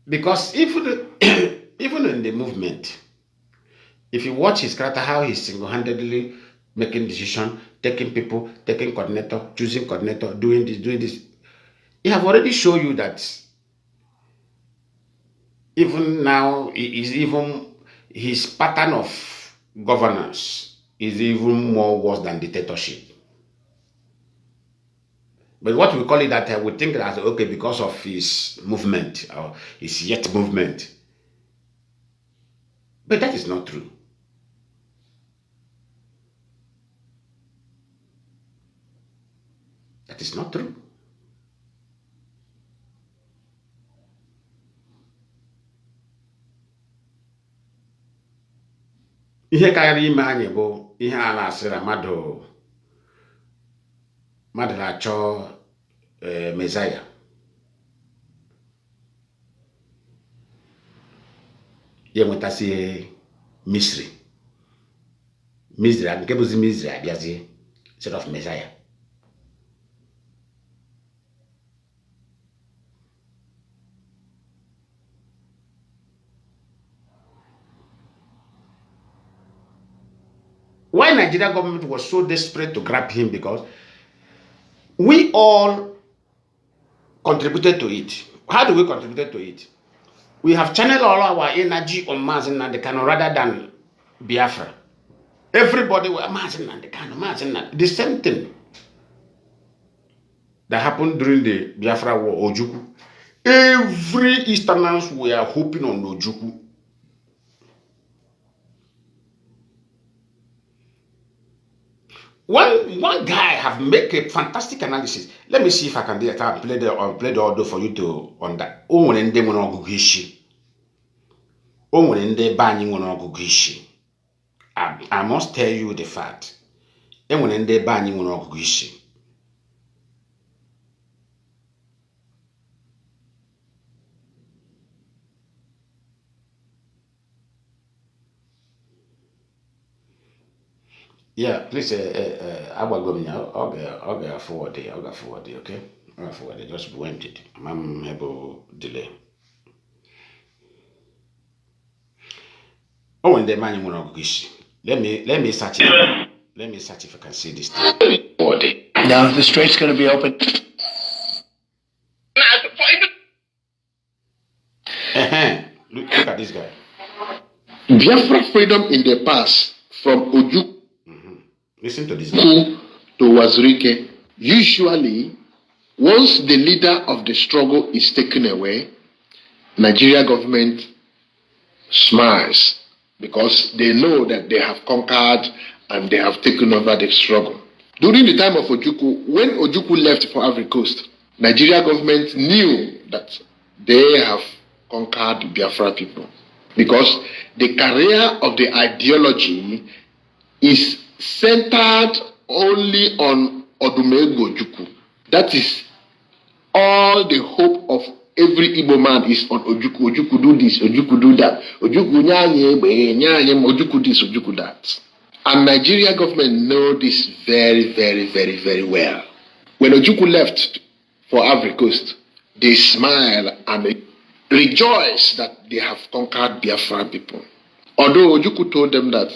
Speaker 1: Because even in the movement, if you watch his character, how he's single-handedly making decisions, taking people, taking coordinator, choosing coordinator, doing this, he have already shown you that even now, his pattern of governance is even more worse than dictatorship. But what we call it that we think that, okay, because of his movement or his yet movement. But that is not true. That is not true. Ihe karịrị ime anyị bụ ihe a na-asịra mmadụ na-achọ Messiah. Ya enwetasị Misri nke bụzi Misri abịazie instead of Messiah. Nigerian government was so desperate to grab him because we all contributed to it. How do we contribute to it? We have channeled all our energy on MAAZI Nnamdi Kanu rather than Biafra. Everybody were MAAZI Nnamdi Kanu, MAAZI Nnamdi. The same thing that happened during the Biafra war, Ojukwu. Every Easterners were hoping on Ojukwu. One guy have made a fantastic analysis. Let me see if I can play the audio for you to on that. I must tell you the fact. Yeah, please, I'll forward it. I'll forward it, okay? I'll forward it. Just went it. I'm able to delay. Oh, when the man you want to let me search it. Let me search if I can see this thing.
Speaker 2: Now the strait's going to be open.
Speaker 1: Look at this guy.
Speaker 2: Biafra freedom in the past from Ojukwu.
Speaker 1: Listen to this guy.
Speaker 2: To Wazirike. Usually, once the leader of the struggle is taken away, Nigeria government smiles because they know that they have conquered and they have taken over the struggle. During the time of Ojukwu, when Ojukwu left for Ivory Coast, Nigeria government knew that they have conquered Biafra people because the career of the ideology is centered only on Odumegwu Ojukwu. That is all the hope of every Igbo man is on Ojukwu. Ojukwu do this, Ojukwu do that. Ojukwu Ojukwu this, Ojukwu that. And Nigeria government know this very, very, very, very well. When Ojukwu left for Ivory Coast, they smile and rejoice that they have conquered Biafra people. Although Ojukwu told them that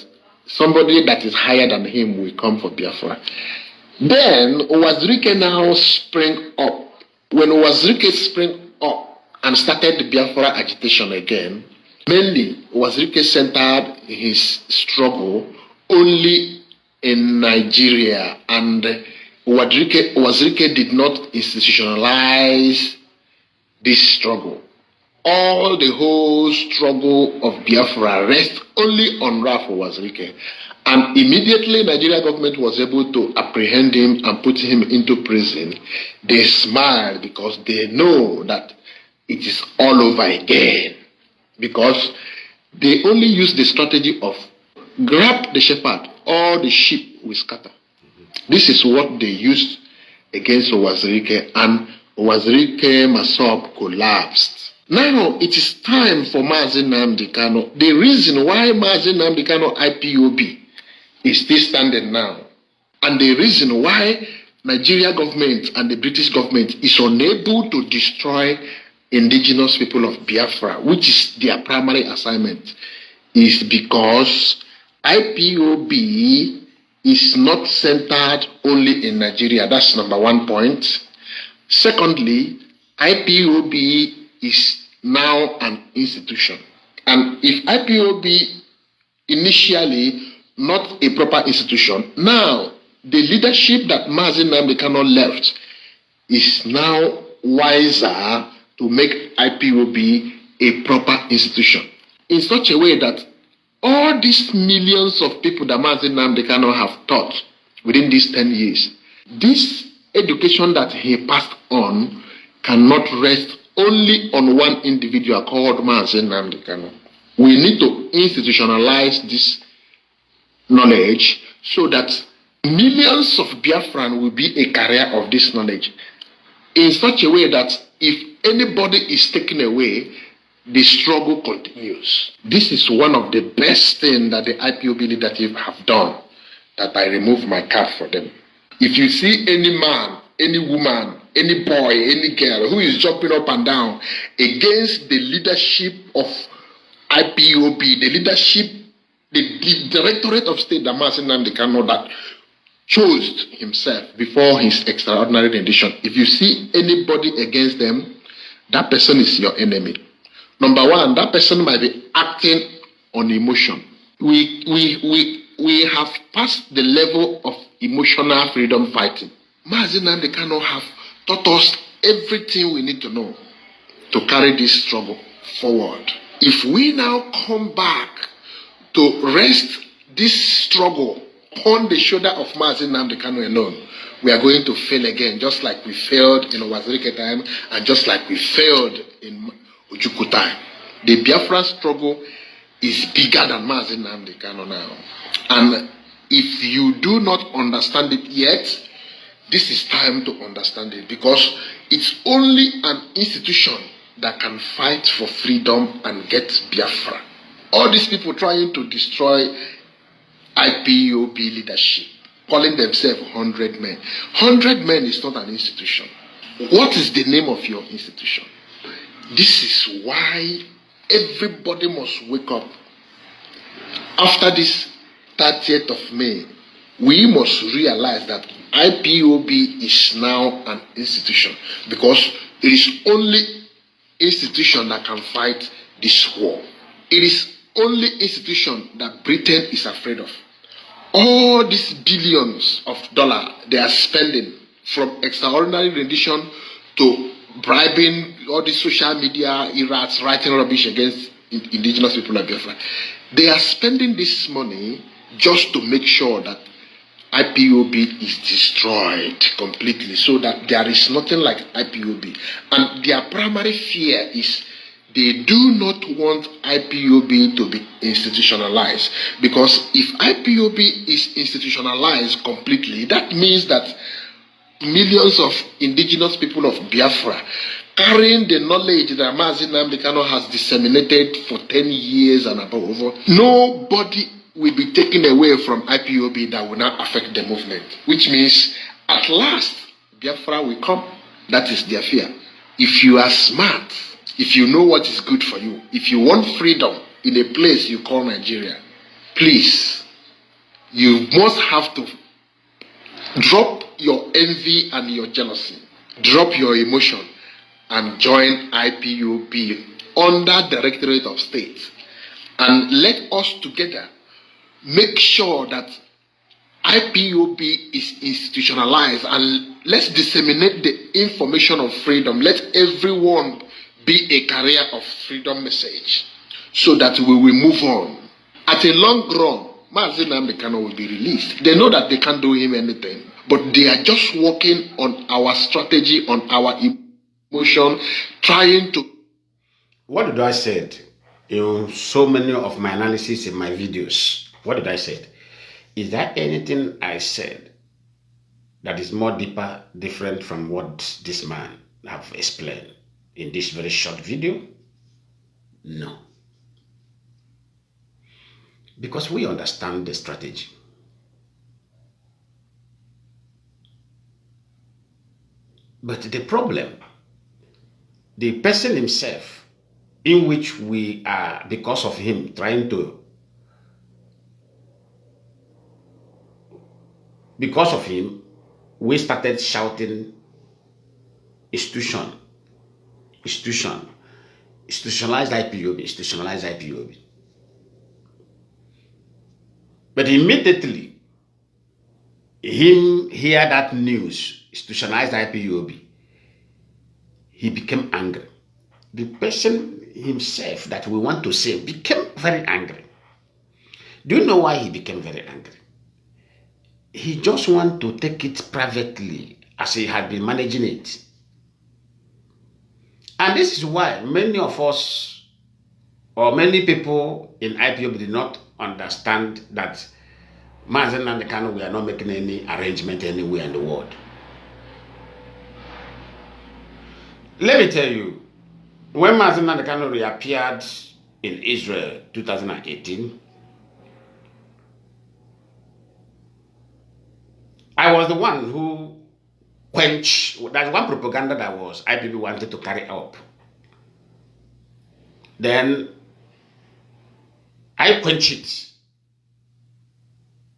Speaker 2: somebody that is higher than him will come for Biafra. Then Wazirike now sprang up. When Wazirike sprang up and started the Biafra agitation again, mainly Wazirike centered his struggle only in Nigeria, and Wazirike did not institutionalize this struggle. All the whole struggle of Biafra rests only on Ralph Wazirike. And immediately Nigeria government was able to apprehend him and put him into prison. They smiled because they know that it is all over again. Because they only use the strategy of grab the shepherd, all the sheep will scatter. This is what they used against Wazirike, and Wazirike Masop collapsed. Now it is time for MAAZI Nnamdi Kanu. The reason why MAAZI Nnamdi Kanu IPOB is still standing now, and the reason why Nigeria government and the British government is unable to destroy indigenous people of Biafra, which is their primary assignment, is because IPOB is not centered only in Nigeria. That's number 1 point. Secondly, IPOB is now an institution. And if IPOB initially not a proper institution, now the leadership that MAAZI Nnamdi Kanu left is now wiser to make IPOB a proper institution in such a way that all these millions of people that MAAZI Nnamdi Kanu have taught within these 10 years, this education that he passed on cannot rest only on one individual called MAAZI Nnamdi Kanu. We need to institutionalize this knowledge so that millions of Biafran will be a carrier of this knowledge in such a way that if anybody is taken away, the struggle continues. This is one of the best things that the IPOB leadership have done, that I remove my cap for them. If you see any man, any woman, any boy, any girl who is jumping up and down against the leadership of IPOB, the leadership The Directorate of State that MAAZI NNAMDI KANU that chose himself before his extraordinary rendition. If you see anybody against them, that person is your enemy. Number one, that person might be acting on emotion. We have passed the level of emotional freedom fighting. MAAZI NNAMDI KANU have taught us everything we need to know to carry this struggle forward. If we now come back to rest this struggle on the shoulder of MAAZI NNAMDI KANU alone, we are going to fail again, just like we failed in Owazirike time and just like we failed in Ojukwu time. The Biafra struggle is bigger than MAAZI NNAMDI KANU now. And if you do not understand it yet, this is time to understand it, because it's only an institution that can fight for freedom and get Biafra. All these people trying to destroy IPOB leadership, calling themselves 100 men. 100 men is not an institution. What is the name of your institution? This is why everybody must wake up. After this 30th of May, we must realize that IPOB is now an institution, because it is only institution that can fight this war. It is only institution that Britain is afraid of. All these billions of dollars they are spending, from extraordinary rendition to bribing all these social media errats, writing rubbish against indigenous people of Biafra, they are spending this money just to make sure that IPOB is destroyed completely, so that there is nothing like IPOB. And their primary fear is they do not want IPOB to be institutionalized, because if IPOB is institutionalized completely, that means that millions of indigenous people of Biafra, carrying the knowledge that MAAZI NNAMDI KANU has disseminated for 10 years and above, nobody will be taken away from IPOB that will not affect the movement. Which means, at last, Biafra will come. That is their fear. If you are smart, if you know what is good for you, if you want freedom in a place you call Nigeria, please, you must have to drop your envy and your jealousy, drop your emotion, and join IPOB under Directorate of State. And let us together make sure that IPOB is institutionalized, and let's disseminate the information of freedom. Let everyone be a carrier of freedom message, so that we will move on. At a long run, MAAZI NNAMDI KANU will be released. They know that they can't do him anything, but they are just working on our strategy, on our emotion, trying to...
Speaker 1: What did I say in so many of my analysis in my videos? What did I say? Is there anything I said that is more deeper, different from what this man have explained in this very short video? No. Because we understand the strategy. But the problem, the person himself, in which we are, because of him, trying to, because of him, we started shouting institutionalized IPOB, institutionalized IPOB. But immediately, him hear that news, institutionalized IPOB, he became angry. The person himself that we want to save became very angry. Do you know why he became very angry? He just want to take it privately, as he had been managing it. And this is why many of us, or many people in IPOB, did not understand that MAAZI NNAMDI KANU, we are not making any arrangement anywhere in the world. Let me tell you, when MAAZI NNAMDI KANU reappeared in Israel 2018, I was the one who quenched, that's one propaganda that was IPOB wanted to carry up. Then I quenched it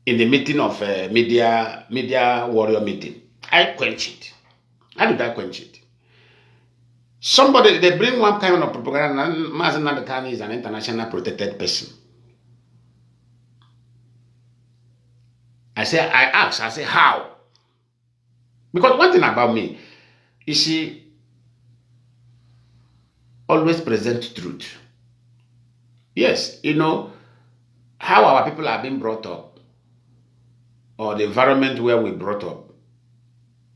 Speaker 1: in the meeting of media warrior meeting. I quench it. How did I quench it? Somebody, they bring one kind of propaganda, MAAZI NNAMDI KANU is an international protected person. I say, how? Because one thing about me, you see, always present truth. Yes, you know, how our people are being brought up, or the environment where we brought up,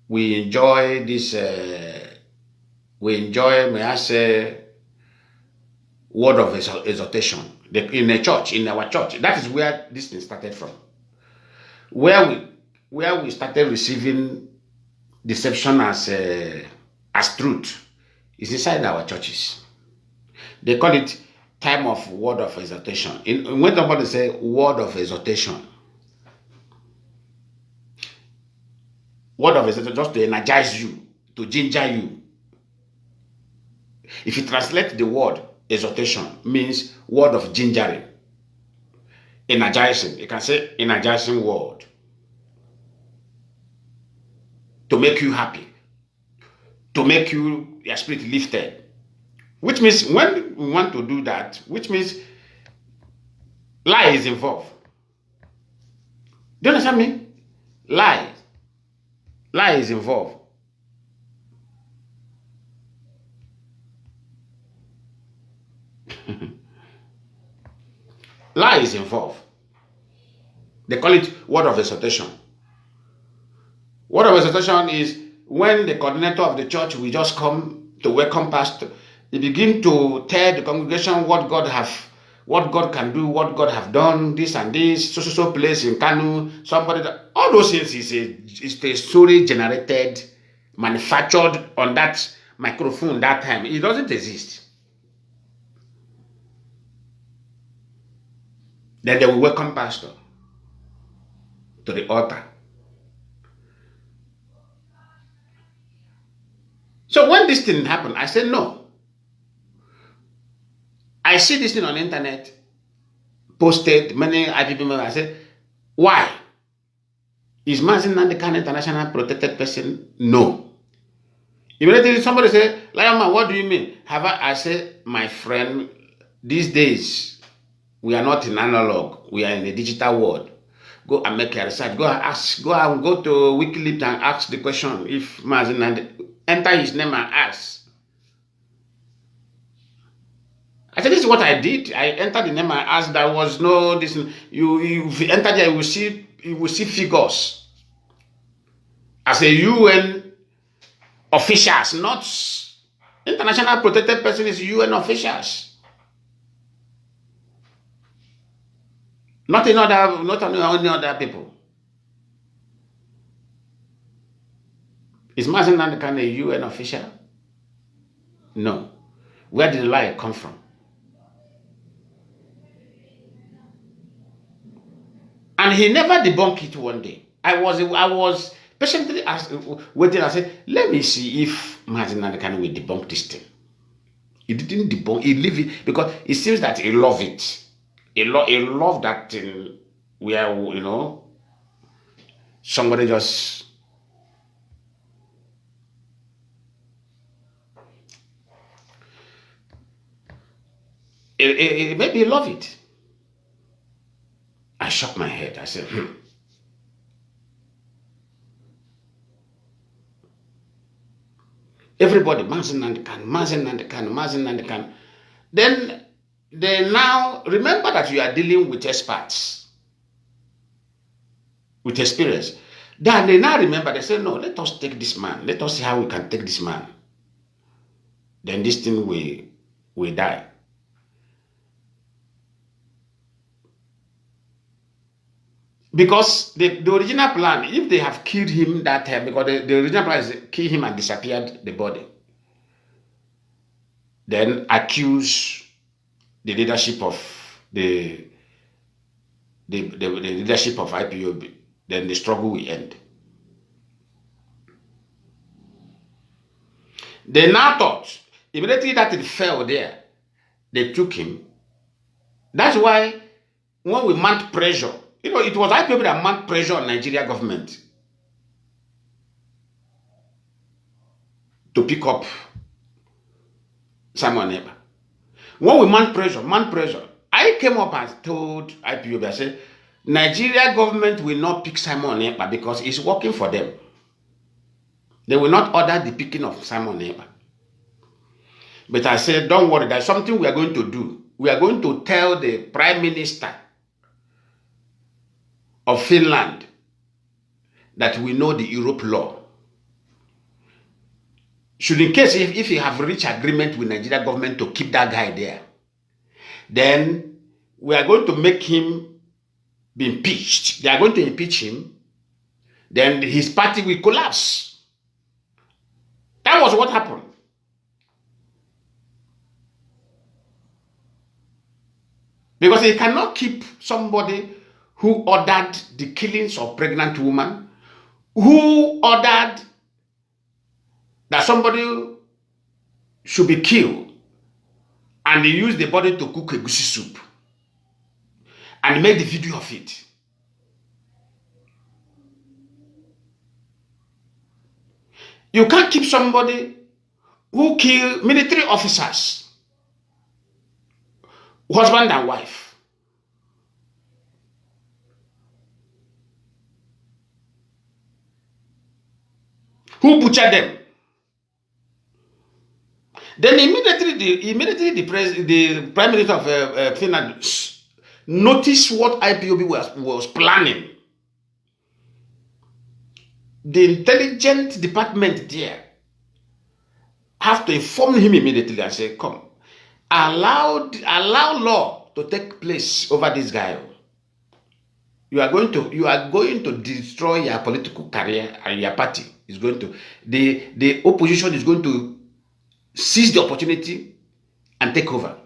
Speaker 1: we enjoy this, may I say, word of exhortation. In our church, that is where this thing started from. Where we started receiving deception as truth is inside our churches. They call it time of word of exhortation. When somebody say word of exhortation, just to energize you, to ginger you. If you translate the word exhortation, means word of gingering, energizing. You can say energizing word to make you happy, to make your spirit lifted. Which means when we want to do that, which means lie is involved. Do you understand me? Lie is involved. Lie is involved. They call it word of exhortation. Word of exhortation is when the coordinator of the church will just come to welcome pastor. He begin to tell the congregation what God can do, what God have done, this and this, so place in Kanu, all those things is a story generated, manufactured on that microphone that time. It doesn't exist. Then they will welcome pastor to the altar. So when this thing happened, I said no. I see this thing on the internet, posted, many IPOB members. I said, why? Is MAAZI NNAMDI KANU international protected person? No. Immediately somebody say, Lion Man, what do you mean? I said, my friend, these days, we are not in analog, we are in a digital world. Go and make a research. Go and go to Wikileaks and ask the question if MAAZI NNAMDI, enter his name and ask. I said, this is what I did. I entered the name and asked. There was no this. You enter there, you will see figures as a UN officials, not international protected person. Is UN officials, not any other people. Is MAAZI NNAMDI KANU a UN official? No. Where did the lie come from? And he never debunked it one day. I was patiently waiting. I said, let me see if MAAZI NNAMDI KANU will debunk this thing. He didn't debunk. He leave it because it seems that he loved it. He loved that thing where, you know, somebody just... Maybe he loved it. I shook my head. I said, Everybody, MAAZI NNAMDI KANU, MAAZI NNAMDI KANU, MAAZI NNAMDI KANU. Then they now remember that you are dealing with experts, with experience. Then they now remember, they say, no, let us take this man. Let us see how we can take this man. Then this thing will die. Because the original plan, if they have killed him that time, because the original plan is kill him and disappeared the body, then accuse the leadership of the leadership of IPOB, then the struggle will end. They now thought, immediately that it fell there, they took him. That's why when we mount pressure You know, it was IPOB that mounted pressure on Nigeria government to pick up Simon Ekpa. When we mount pressure, I came up and told IPOB, I said, Nigeria government will not pick Simon Ekpa because it's working for them. They will not order the picking of Simon Ekpa. But I said, don't worry, there's something we are going to do. We are going to tell the Prime Minister of Finland that we know the Europe law. Should in case if you have reached agreement with Nigeria government to keep that guy there, then we are going to make him be impeached. They are going to impeach him. Then his party will collapse. That was what happened. Because he cannot keep somebody who ordered the killings of pregnant women, who ordered that somebody should be killed, and he used the body to cook egusi soup, and made the video of it. You can't keep somebody who killed military officers, husband and wife. Who butchered them. Then immediately the Prime Minister of Finland noticed what IPOB was planning. The intelligence department there have to inform him immediately and say, come, allow law to take place over this guy. You are going to destroy your political career, and your party is going to, the opposition is going to seize the opportunity and take over.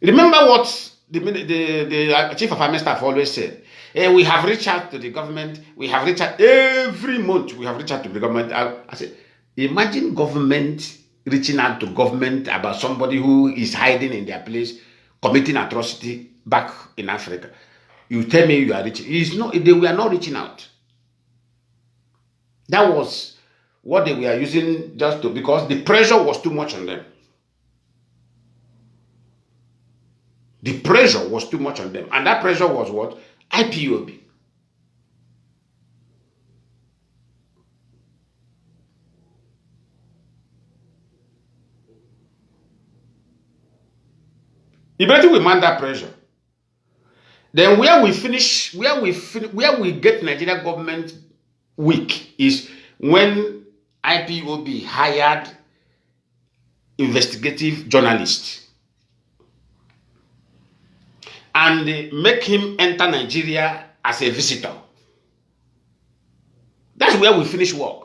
Speaker 1: Remember what the chief of army staff always said. We have reached out to the government. We have reached out every month. We have reached out to the government. I said, imagine government reaching out to government about somebody who is hiding in their place, committing atrocity back in Africa. You tell me you are reaching. They were not reaching out. That was what they were using because the pressure was too much on them. The pressure was too much on them. And that pressure was what? IPOB. Eventually we man that pressure. Then where we get Nigeria government weak is when IPOB hired investigative journalists and they make him enter Nigeria as a visitor. That's where we finish work.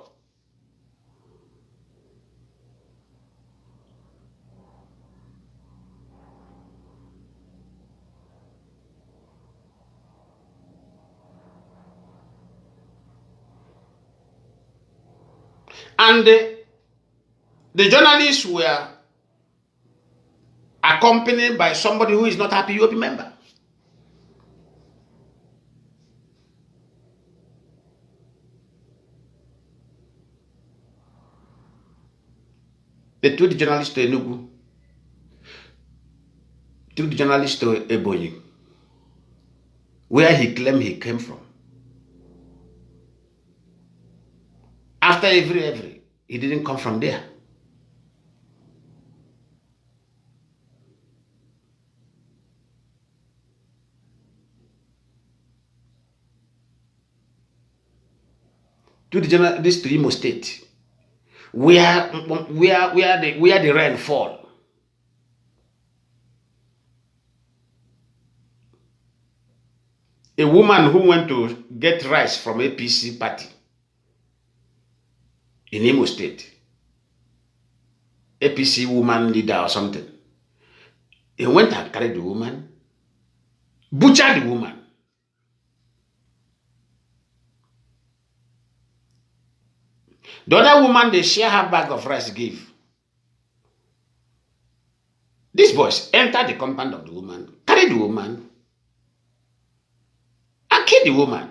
Speaker 1: And the journalists were accompanied by somebody who is not a IPOB member. They took the journalist to Enugu, took the journalist to Ebonyi, where he claimed he came from. After every, he didn't come from there. To the journalist to Imo State, where the rain fall. A woman who went to get rice from APC party in Imo State, APC woman leader or something, he went and carried the woman, butchered the woman. The other woman, they share her bag of rice give. These boys entered the compound of the woman, carried the woman and kill the woman.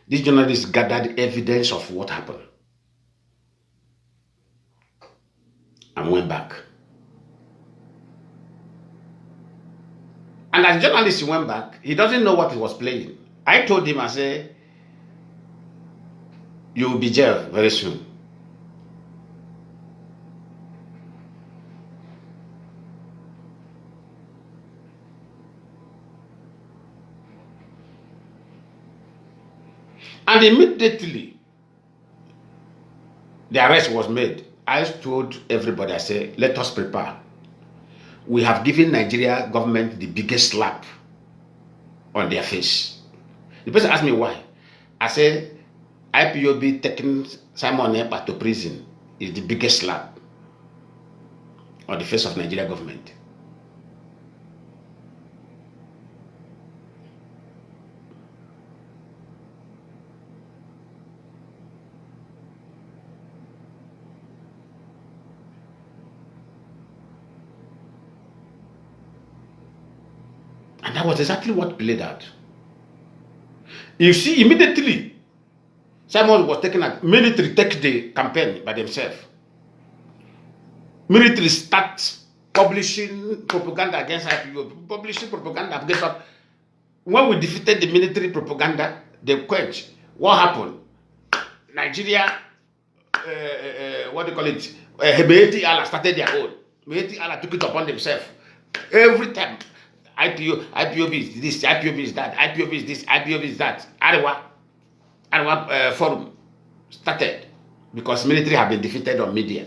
Speaker 1: These journalists gathered evidence of what happened and went back. And as journalist went back, he doesn't know what he was playing. I told him, I said, you will be jailed very soon. And immediately, the arrest was made. I told everybody, I said, let us prepare. We have given Nigeria government the biggest slap on their face. The person asked me why. I said, IPOB taking Simon Ekpa to prison is the biggest slap on the face of Nigeria government. And that was exactly what played out. You see, immediately, Simon was taken out. Military take the campaign by themselves. Military starts publishing propaganda against IPOB, publishing propaganda against us. When we defeated the military propaganda, they quenched. What happened? Nigeria, what do you call it? Hemeti Allah started their own. Hemeti Allah took it upon themselves. Every time, IPOB is this, IPOB is that, IPOB is this, IPOB is that. Arewa forum started because military have been defeated on media.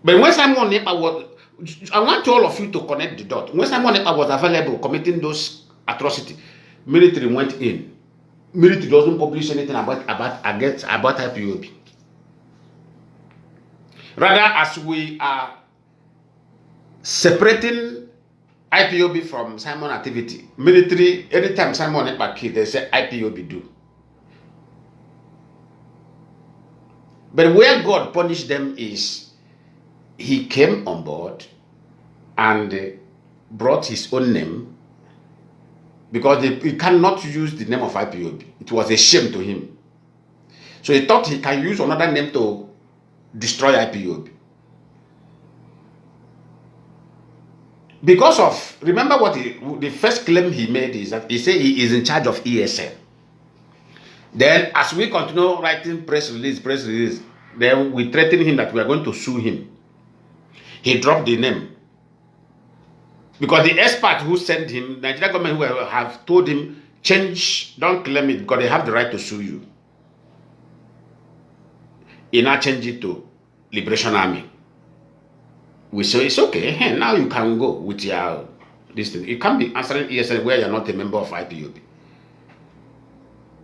Speaker 1: But when Simon Ekpa was, I want all of you to connect the dot. When Simon Ekpa was available committing those atrocities, military went in. Military doesn't publish anything about IPOB. Rather, as we are separating IPOB from Simon activity, military, anytime Simon Ekpa killed, they say IPOB do. But where God punished them is, he came on board and brought his own name because he cannot use the name of IPOB. It was a shame to him. So he thought he can use another name to destroy IPOB. Because of, remember what the first claim he made is that he said he is in charge of ESN. Then as we continue writing press release, then we threaten him that we are going to sue him. He dropped the name. Because the expert who sent him, Nigeria government who have told him, change, don't claim it because they have the right to sue you. He now changed it to Liberation Army. We say it's okay. Hey, now you can go with your this thing. You can't be answering ESN where you're not a member of IPOB.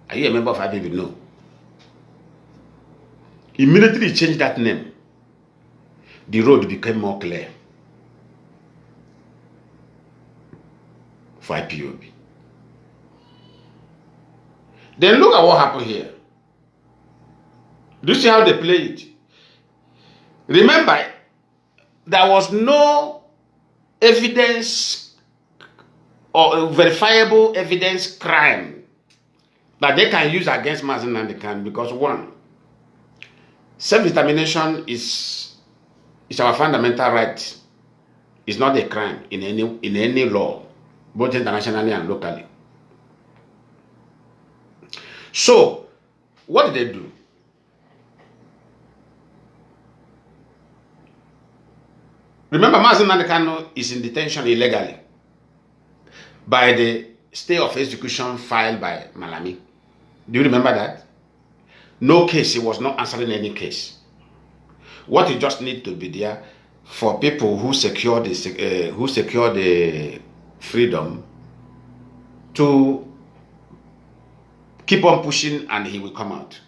Speaker 1: Are you a member of IPOB? No. Immediately changed that name. The road became more clear for IPOB. Then look at what happened here. Do you see how they play it? Remember, there was no evidence or verifiable evidence crime that they can use against MAAZI NNAMDI KANU because one, self-determination is our fundamental right. It's not a crime in any law, both internationally and locally. So, what did they do? Remember, MAAZI NNAMDI KANU is in detention illegally by the stay of execution filed by Malami. Do you remember that? No case, he was not answering any case. What he just need to be there for people who secure the freedom to keep on pushing and he will come out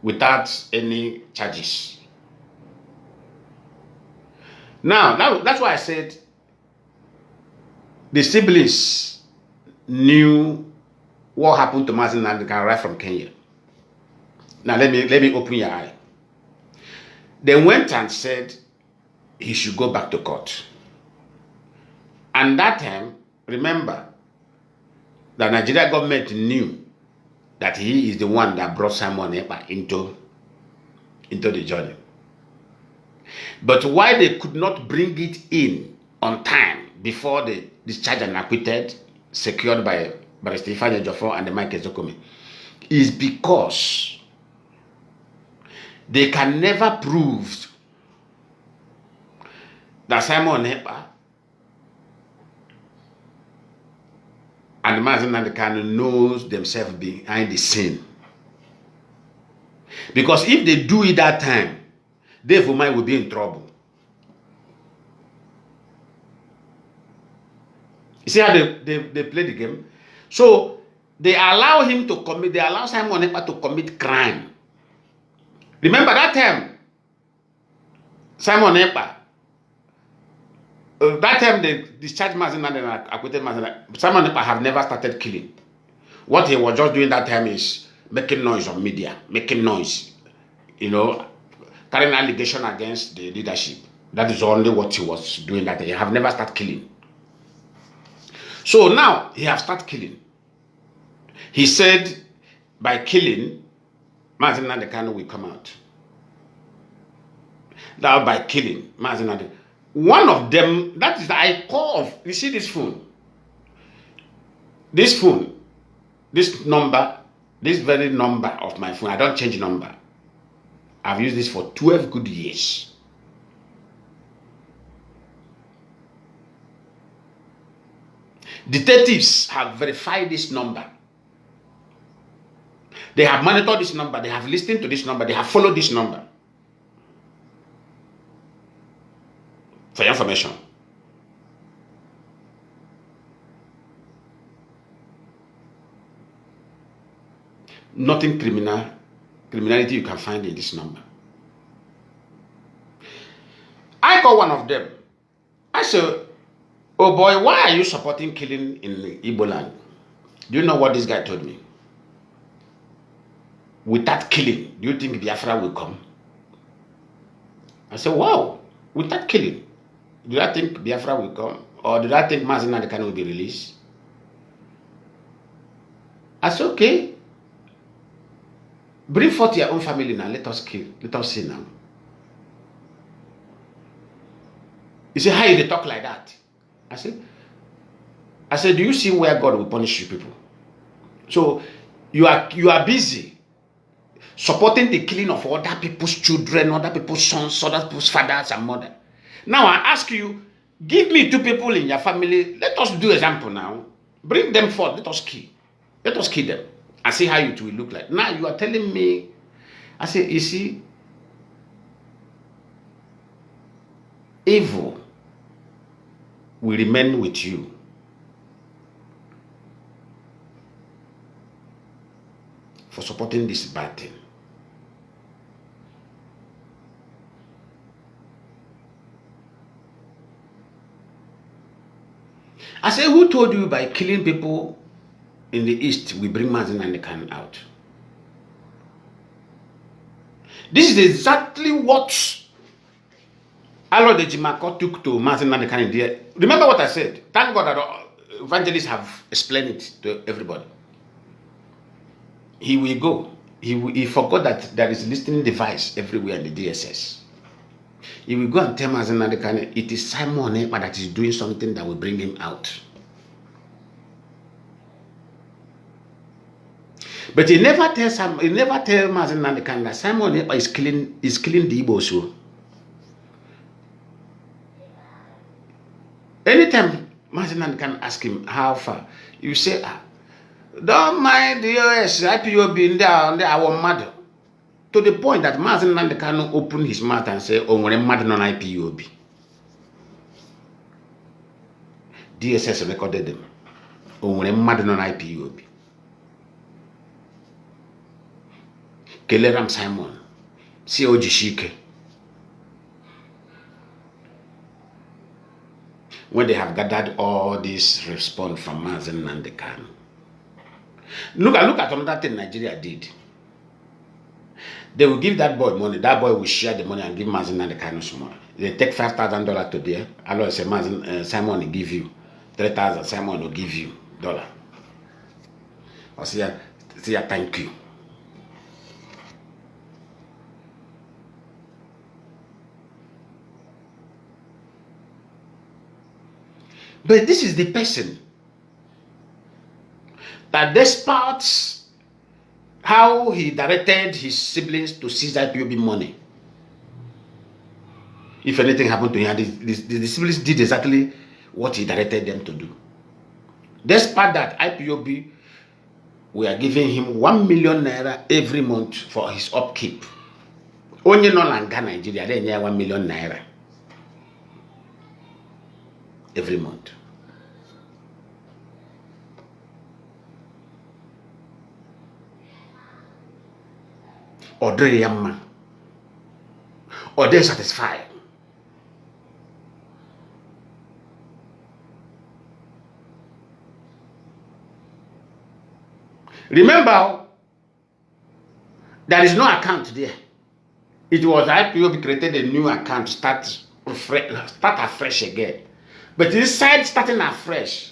Speaker 1: without any charges. Now that's why I said The siblings knew what happened to MAAZI NNAMDI KANU right from Kenya. Now let me open your eye. They went and said he should go back to court. And that time, remember, the Nigerian government knew that he is the one that brought Simon Ekpa into the journey. But why they could not bring it in on time before the discharged and acquitted, secured by Stephen Ejiofor and the Mike Ezekwemi, is because they can never prove that Simon Ekpa and MAAZI NNAMDI KANU knows themselves behind the scene. Because if they do it that time, Dave Umai will be in trouble. You see how they play the game? So they allow him to commit, they allow Simon Ekpa to commit crime. Remember that time, Simon Ekpa, that time they discharged MAAZI NNAMDI and acquitted MAAZI NNAMDI. Simon Ekpa have never started killing. What he was just doing that time is making noise on media, making noise, you know, carrying allegation against the leadership. That is only what he was doing that day. He have never started killing. So now he have started killing. He said by killing, MAAZI NNAMDI KANU will come out. Now by killing, MAAZI NNAMDI. One of them, that is the icon of, you see this phone? This phone, this number, this very number of my phone, I don't change number. I've used this for 12 good years. Detectives have verified this number. They have monitored this number. They have listened to this number. They have followed this number. For your information. Nothing criminality you can find in this number. I call one of them. I said, oh boy, why are you supporting killing in Igbo land? Do you know what this guy told me? Without killing, do you think Biafra will come? I said, wow, without killing, do I think Biafra will come? Or do I think MAAZI NNAMDI KANU will be released? I said, okay. Bring forth your own family now. Let us kill. Let us see now. He said, how you they talk like that? I said, do you see where God will punish you people? So you are busy supporting the killing of other people's children, other people's sons, other people's fathers and mothers. Now I ask you, give me 2 people in your family. Let us do example now. Bring them forth. Let us kill. Let us kill them and see how it will look like. Now you are telling me, I say, you see, evil will remain with you. For supporting this bad thing. I say, who told you by killing people in the east we bring MAAZI NNAMDI KANU out? This is exactly what Alode Jimako took to MAAZI NNAMDI KANU. Remember what I said? Thank God that evangelists have explained it to everybody. He will go. He forgot that there is listening device everywhere in the DSS. He will go and tell MAAZI NNAMDI KANU, it is Simon Ekpa that is doing something that will bring him out. But he never tells MAAZI NNAMDI KANU that Simon Ekpa is killing the Igbos. So anytime MAAZI NNAMDI KANU ask him how far, you say, don't mind the US, IPOB in there, our mother. To the point that MAAZI NNAMDI KANU open his mouth and say, oh, we're mad on IPOB. DSS recorded them. Oh, we're mad on IPOB. Keleram Simon. C.O. Jishike. when they have gathered all this response from MAAZI NNAMDI KANU. Look at another thing Nigeria did. They will give that boy money. That boy will share the money and give MAAZI NNAMDI KANU some money. They take $5,000 to there. Allah say, Simon will give you 3,000. Simon will give you $1. Or say, thank you. But this is the person that despite how he directed his siblings to seize IPOB money, if anything happened to him, the siblings did exactly what he directed them to do. Despite that, IPOB, we are giving him 1 million naira every month for his upkeep. Only no longer Nigeria, they need 1 million naira every month. Or they are or they satisfied. Remember, there is no account there. It was IPOB created a new account, start afresh again. But inside starting afresh,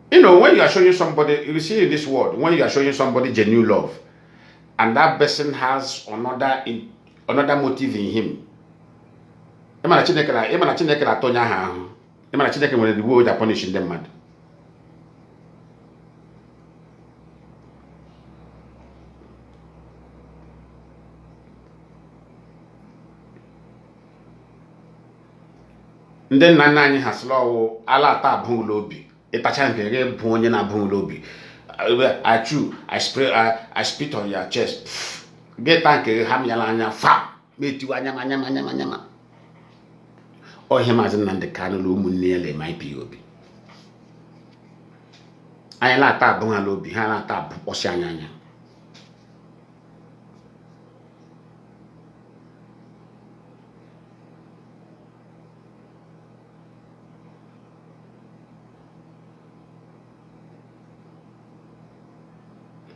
Speaker 1: you know, when you are showing somebody, you see in this world, when you are showing somebody genuine love, and that person has another motive in him. Chineke nwere the way they are punishing them mad. Ndị nna nna anyị ha sịrị ọwụ ala ata abụghị obi ịtacha nke gị bụ onye na-abụghị obi. I spit on your chest. Get tank ham yala anya fa metiwa anya. Or him as MAAZI KANU lo munele my IPOB. I la ta bon alobi, ha la ta osianyanya.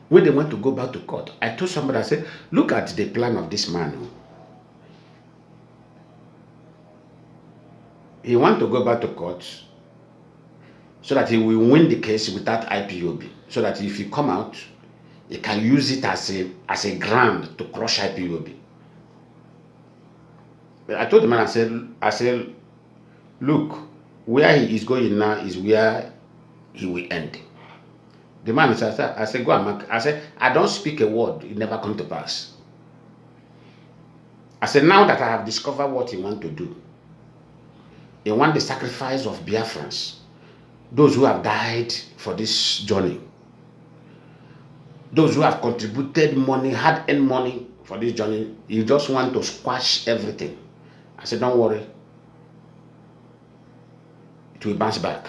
Speaker 1: When they want to go back to court, I told somebody, I said, look at the plan of this man. He wants to go back to court so that he will win the case without IPOB. So that if he come out, he can use it as a ground to crush IPOB. But I told the man, I said, look, where he is going now is where he will end. The man said, I said, go and mark. I said, I don't speak a word, it never come to pass. I said, now that I have discovered what he wants to do, he wants the sacrifice of Biafrans, those who have died for this journey, those who have contributed money, hard-earned money for this journey. He just want to squash everything. I said, don't worry, it will bounce back.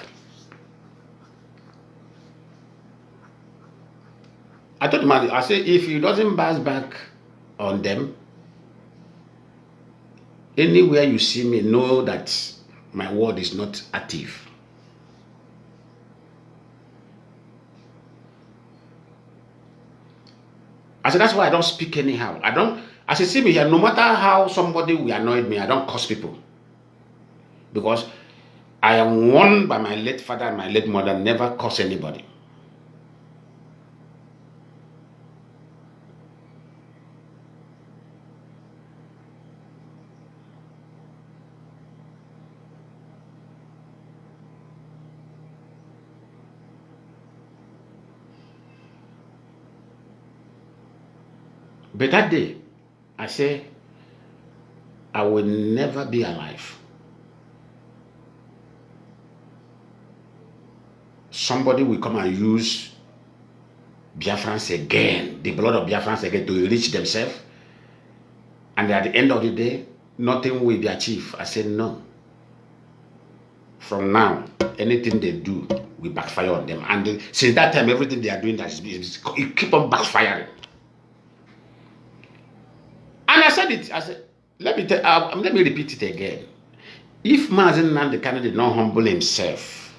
Speaker 1: I told him, I said, if he doesn't bounce back on them, anywhere you see me, know that my word is not active. I said, that's why I don't speak anyhow. I said, see me here, no matter how somebody will annoy me, I don't curse people. Because I am warned by my late father and my late mother, never curse anybody. But that day, I say, I will never be alive. Somebody will come and use Biafrans again, the blood of Biafrans again, to enrich themselves. And at the end of the day, nothing will be achieved. I said, no. From now, anything they do will backfire on them. And since that time, everything they are doing, it keep on backfiring. And I said it. I said, let me repeat it again. If MAAZI Nnamdi Kanu did not humble himself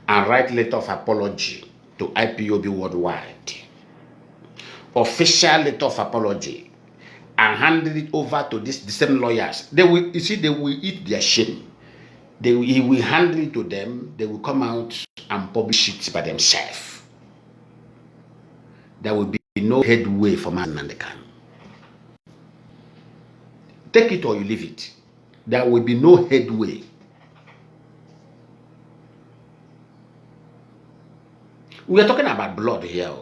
Speaker 1: and write letter of apology to IPOB worldwide, official letter of apology, and handed it over to the same lawyers, they will eat their shame. He will handle it to them. They will come out and publish it by themselves. There will be no headway for MAAZI Nnamdi Kanu. Take it or you leave it. There will be no headway. We are talking about blood here.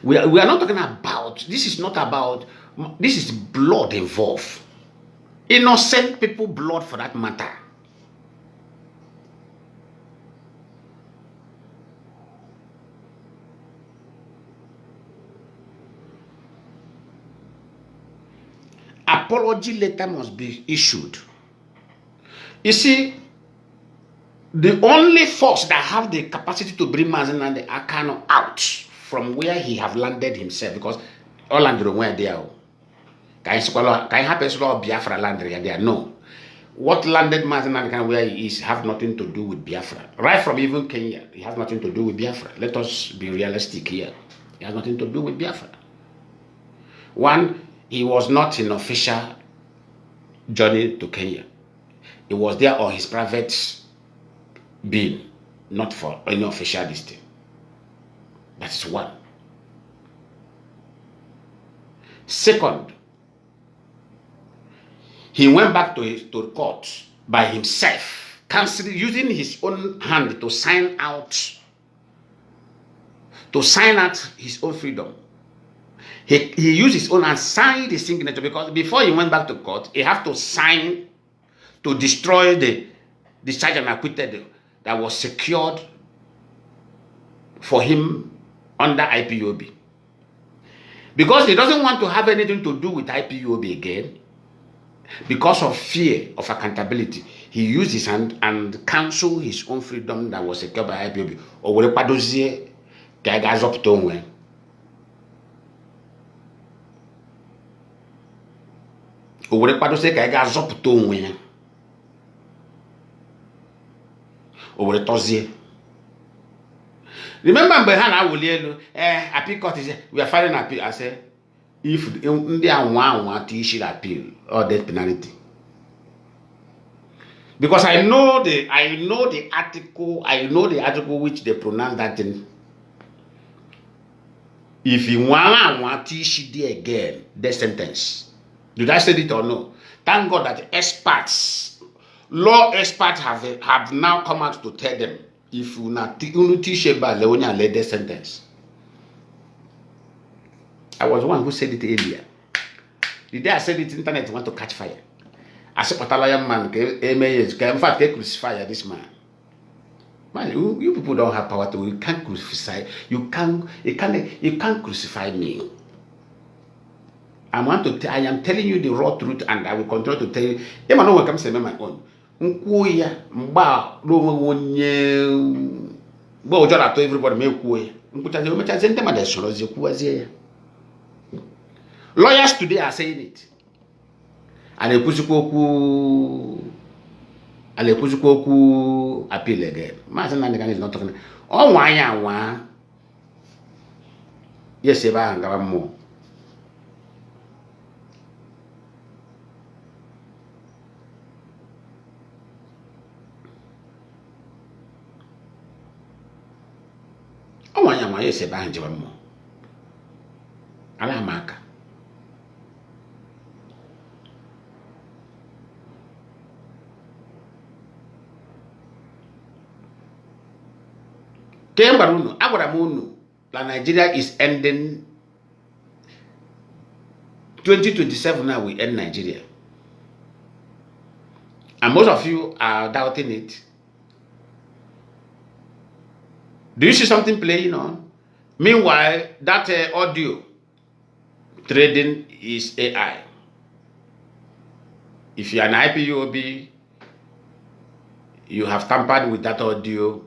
Speaker 1: We are not talking about, this is not about, this is blood involved. Innocent people blood for that matter. Apology letter must be issued. You see, the only force that have the capacity to bring MAAZI Nnamdi Kanu out from where he have landed himself, because all land where they are. Can happen to Biafra land there? No. What landed MAAZI Nnamdi Kanu where he is have nothing to do with Biafra. Right from even Kenya, he has nothing to do with Biafra. Let us be realistic here. He has nothing to do with Biafra. One, he was not in official journey to Kenya. He was there on his private being, not for any official listing. That is one. Second, he went back to the court by himself, using his own hand to sign out his own freedom. He used his own and signed the signature, because before he went back to court, he had to sign to destroy the discharge and acquitted that was secured for him under IPOB. Because he doesn't want to have anything to do with IPOB again, because of fear of accountability, he used his hand and canceled his own freedom that was secured by IPOB. Remember Behana Wulielu, appeal court is we are filing appeal. I say, if they are one to issue appeal or death penalty. Because I know the article which they pronounce that thing. If you want to issue there again, death sentence. Did I say it or no? Thank God that experts, law experts have now come out to tell them, if you not teach about Leonia led death sentence. I was one who said it earlier. The day I said it, internet want to catch fire. I said, "What a man, in fact, they crucify this man." Man, you people don't have power to. You can't crucify. You can't crucify me. I am telling you the raw truth, and I will continue to tell you. If I know what comes to my own, lawyers today are saying it. And they push appeal again. MAAZI Nnamdi Kanu is not talking. Oh, why? Yes, more. Oh, why? Yes, more. Alamaka. Nigeria is ending 2027 now. We end Nigeria, and most of you are doubting it. Do you see something playing on? Meanwhile, that audio trading is AI. If you are an IPOB, you have tampered with that audio.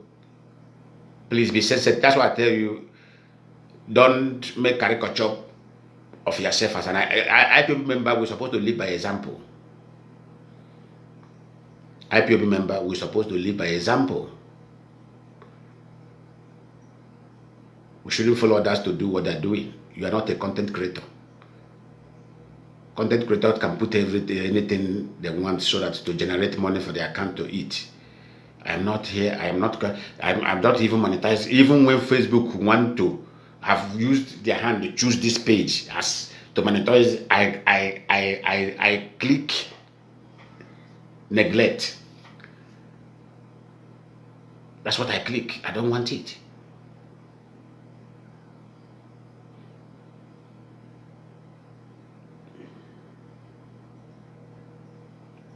Speaker 1: Please be sensitive. That's why I tell you, don't make caricature of yourself as an IPOB member. We're supposed to live by example. IPOB member, we're supposed to live by example. We shouldn't follow others to do what they're doing. You are not a content creator. Content creators can put anything they want so that to generate money for their account to eat. I'm not here. I'm not even monetized. Even when Facebook want to have used their hand to choose this page as to monetize, I click neglect. That's what I click. I don't want it.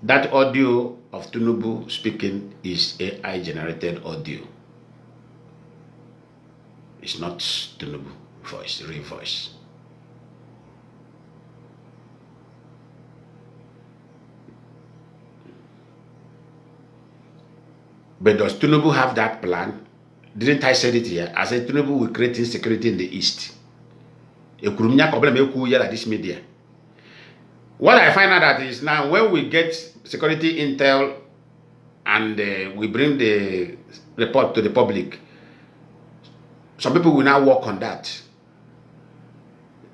Speaker 1: That audio of Tinubu speaking is AI generated audio. It's not Tinubu voice, real voice. But does Tinubu have that plan? Didn't I say it here? I said Tinubu will create insecurity in the East. This media. What I find out that is now when we get security intel and we bring the report to the public, some people will now work on that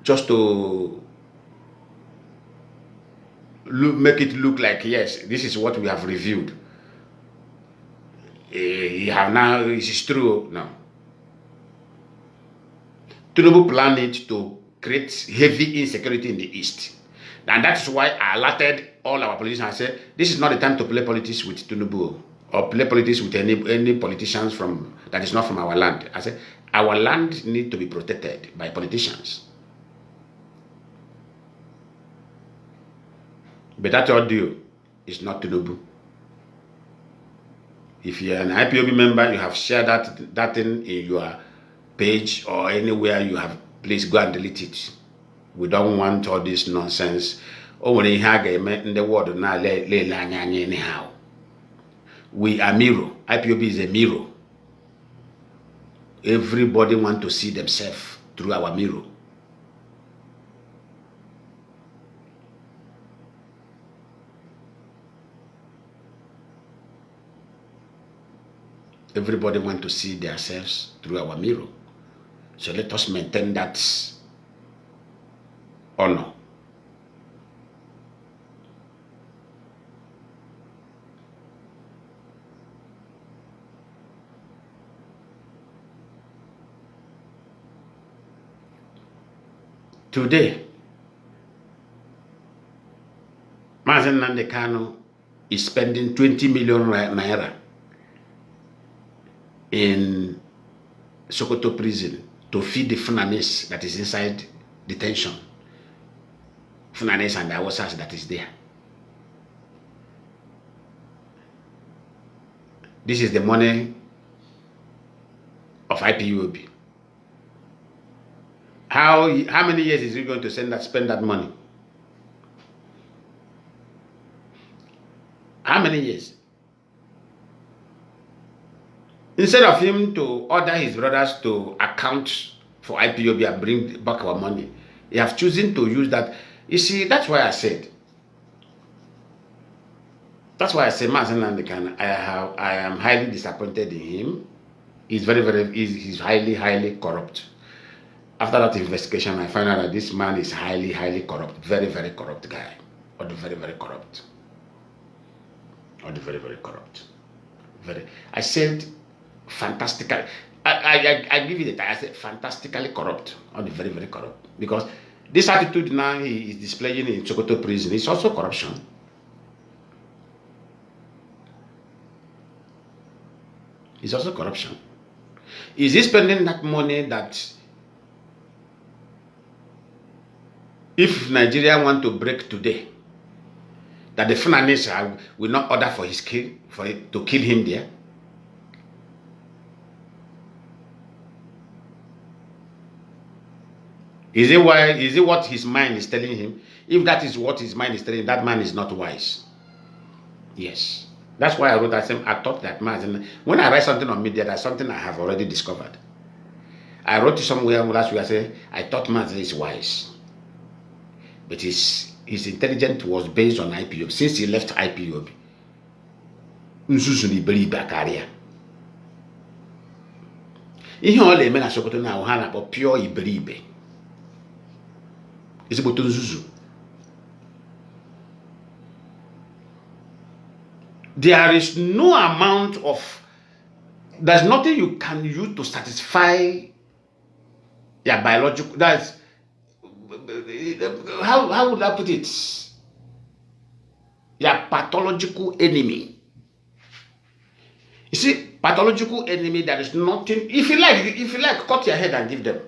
Speaker 1: just to make it look like, yes, this is what we have reviewed. You have now, this is true. No. Tinubu planned it to create heavy insecurity in the East. And that's why I alerted all our politicians. I said, this is not the time to play politics with Tinubu or play politics with any politicians that is not from our land. I said, our land needs to be protected by politicians. But that audio is not Tinubu. If you're an IPOB member, you have shared that thing in your page or anywhere you have, please go and delete it. We don't want all this nonsense. Oh, in the world now, anyhow. We are mirror. IPOB is a mirror. Everybody wants to see themselves through our mirror. Everybody wants to see themselves through our mirror. So let us maintain that honor. Today, MAAZI Nnamdi Kanu is spending 20 million naira in Sokoto prison to feed the Funanis that is inside detention. Funanis and the Hausas that is there. This is the money of IPOB. How many years is he going to spend that money? How many years? Instead of him to order his brothers to account for IPOB and bring back our money, he has chosen to use that. You see, that's why I said. That's why I say MAAZI Nnamdi Kanu, I am highly disappointed in him. He's he's highly corrupt. After that investigation, I found out that this man is highly corrupt. Very corrupt guy. Or the very corrupt. Or the very corrupt. I said fantastically. I give you the title. I said fantastically corrupt. Or the very corrupt. Because this attitude now he is displaying in Sokoto prison is also corruption. It's also corruption. Is he spending that money that if Nigeria want to break today, that the Funanis will not order for to kill him there? Is it what his mind is telling him? If that is what his mind is telling him, that man is not wise. Yes. That's why I wrote that. I thought that when I write something on media, that's something I have already discovered. I wrote somewhere last week, I said, I thought MAAZI is wise. But his intelligence was based on IPOB. Since he left IPOB, nzuzu ni beri bakaria. Ihe ole eme na Sokoto na ohana po pure iberibe. Ezigboto nzuzu. There is no amount of, there's nothing you can use to satisfy your biological, that's, how would I put it? Your pathological enemy. You see, pathological enemy, there is nothing, if you like, cut your head and give them.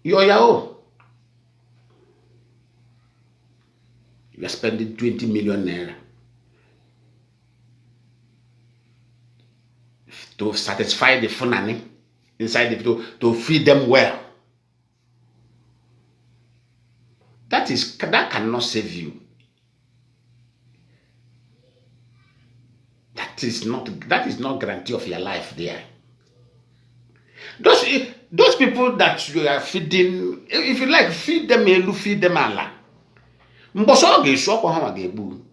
Speaker 1: You're your own. You are spending 20 million naira to satisfy the funani inside the to feed them well. That cannot save you. That is not guarantee of your life there. Those people that you are feeding, if you like, feed them elu, feed them ala. Mboso ge so kwa ha ge bu.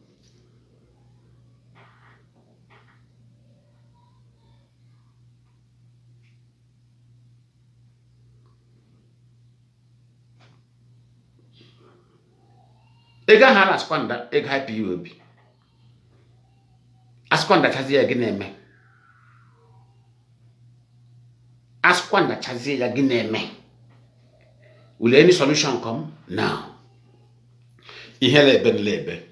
Speaker 1: Ega ha na skwanda ega happy obi. Askwanda chazi ya gị na-eme. Askwanda chazi ya gị na-eme. Will any solution come? Now. Ihe lebe.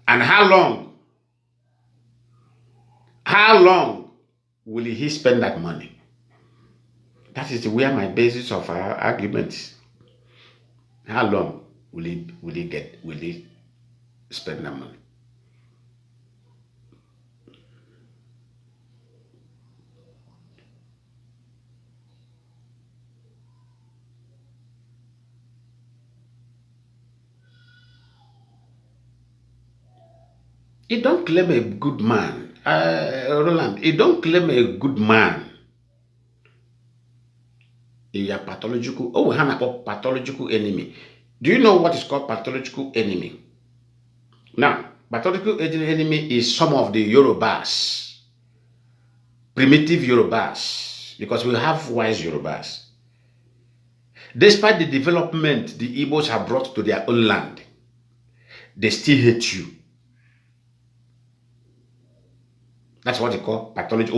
Speaker 1: And how long will he spend that money? That is where my basis of our argument is. How long will he spend that money? He don't claim a good man. Roland, he don't claim a good man. He is pathological. Oh, we have a pathological enemy. Do you know what is called pathological enemy? Now, pathological enemy is some of the Yorubas, primitive Yorubas, because we have wise Yorubas. Despite the development the Igbos have brought to their own land, they still hate you. That's what they call pathology.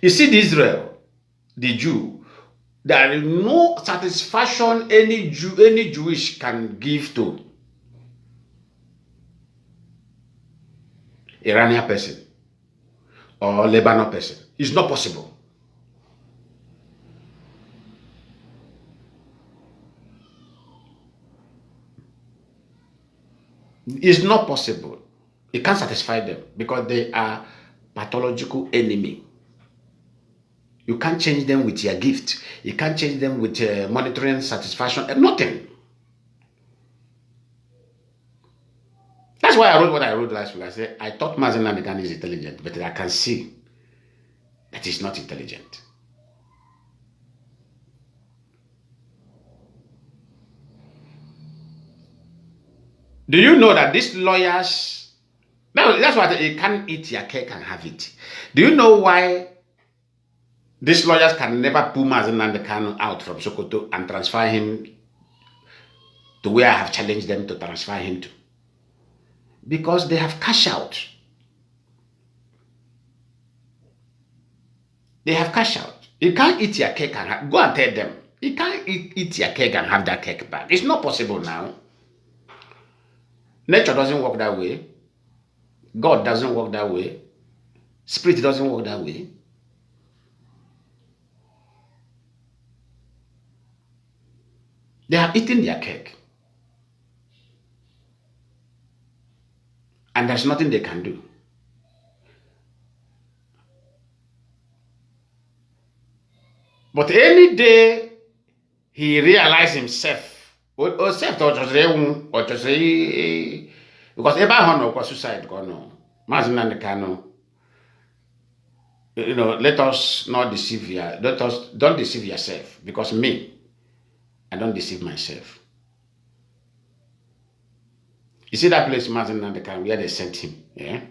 Speaker 1: You see, the Israel, the Jew, there is no satisfaction any Jewish can give to Iranian person or Lebanon person. It's not possible. It's not possible. It can't satisfy them because they are pathological enemy. You can't change them with your gift. You can't change them with monitoring satisfaction and nothing. That's why I wrote what I wrote last week. I said, I thought MAAZI NNAMDI KANU is intelligent, but I can see that he's not intelligent. Do you know that these lawyers, that's why they can't eat your cake and have it. Do you know why these lawyers can never pull MAAZI NNAMDI KANU out from Sokoto and transfer him to where I have challenged them to transfer him to? Because they have cash out. They have cash out. You can't eat your cake and go and tell them. You can't eat your cake and have that cake back. It's not possible now. Nature doesn't work that way. God doesn't work that way. Spirit doesn't work that way. They have eaten their cake. And there's nothing they can do. But any day he realized himself, because everyone was suicide, MAAZI NNAMDI KANU, let us not deceive you. Don't deceive yourself, because me, I don't deceive myself. You see that place, MAAZI Nnamdi Kanu, where they sent him, yeah?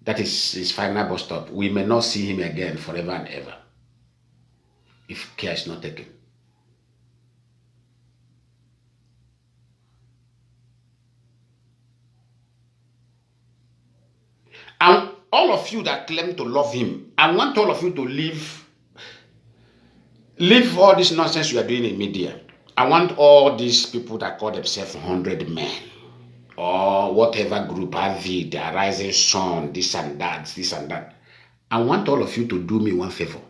Speaker 1: That is his final bus stop. We may not see him again forever and ever if care is not taken. And all of you that claim to love him, I want all of you to leave all this nonsense you are doing in media. I want all these people that call themselves 100 men or whatever group, AVI, the Rising Sun, this and that. I want all of you to do me one favor.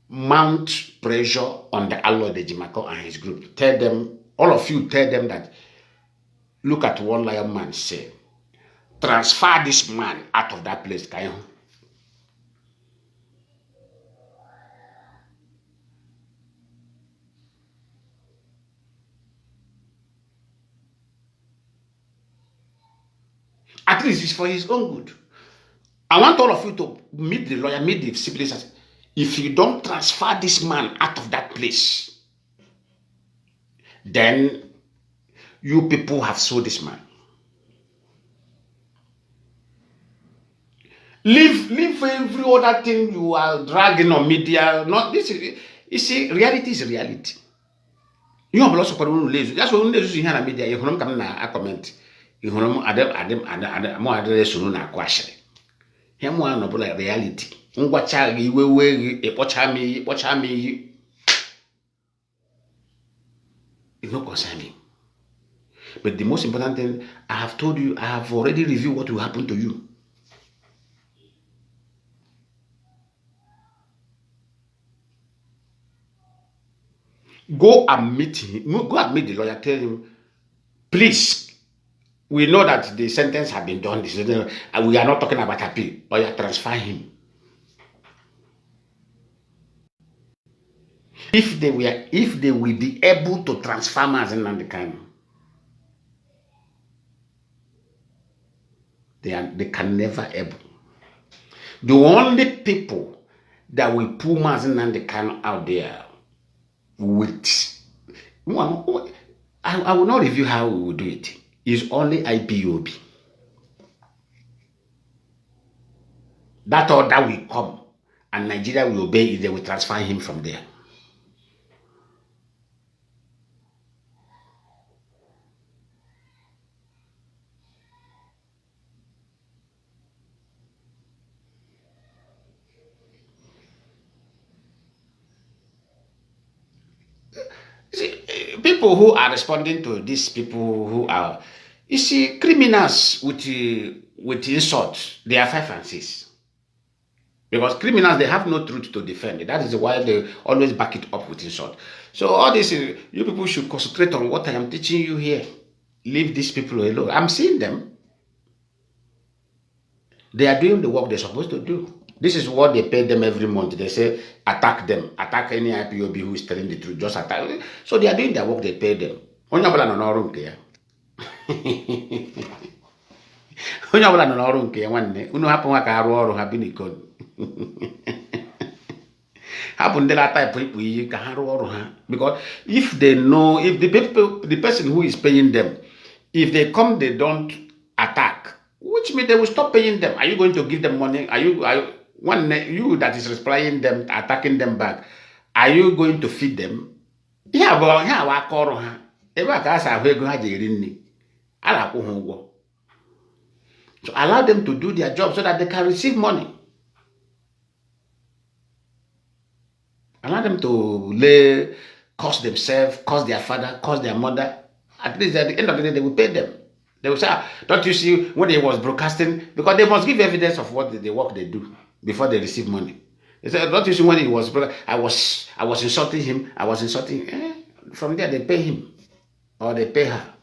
Speaker 1: Mount pressure on the Allo Dejimako and his group. Tell them, all of you tell them that, look at what Lion Man said. Transfer this man out of that place, Kayo. At least it's for his own good. I want all of you to meet the lawyer, meet the siblings. If you don't transfer this man out of that place, then you people have sold this man. Leave every other thing you are dragging on media. Not this. You see, reality is reality. You have lots of people lazy. That's why when they use here media, you come na comment. You adem more address na question. Here more no like reality. Ngwacha iwe ekpocha me. It's not concerning. But the most important thing, I have told you, I have already reviewed what will happen to you. Go and meet him. Go and meet the lawyer. Tell him, please, we know that the sentence has been done. We are not talking about appeal. Lawyer, transfer him. If they will be able to transfer MAAZI Nnamdi Kanu, they can never able. The only people that will pull MAAZI Nnamdi Kanu out there with, I will not review how we will do it. It's only IPOB. That order will come, and Nigeria will obey it. They will transfer him from there. See, people who are responding to these people who are, you see, criminals with insult, they are 5 and 6. Because criminals, they have no truth to defend. That is why they always back it up with insult. So all this, you people should concentrate on what I am teaching you here. Leave these people alone. I'm seeing them. They are doing the work they're supposed to do. This is what they pay them every month. They say, attack them. Attack any IPOB who is telling the truth. Just attack. So they are doing their work, they pay them. Onye ọbụla nọ n'ọrụ nke ya. Onye ọbụla nọ n'ọrụ nke ya nwanne. Unu hapụ nwa ka arụ ọrụ ha binikon. Hapụ ndị na type ikpu iyi ka ha rụọ ọrụ ha. Because if they know, if the person who is paying them, if they come, they don't attack, which means they will stop paying them. Are you going to give them money? Are you that is replying them, attacking them back, are you going to feed them? Yeah, but yeah, wa kọrọ ha. Ebe aka asa ahụ ego ha ji eri nri. A na-akwụ ha ụgwọ. So allow them to do their job so that they can receive money. Allow them to cost themselves, cost their father, cost their mother. At least at the end of the day, they will pay them. They will say, don't you see when he was broadcasting? Because they must give evidence of what the work they do before they receive money. They said, don't you see when he was I was insulting him, I was insulting him. From there they pay him or they pay her.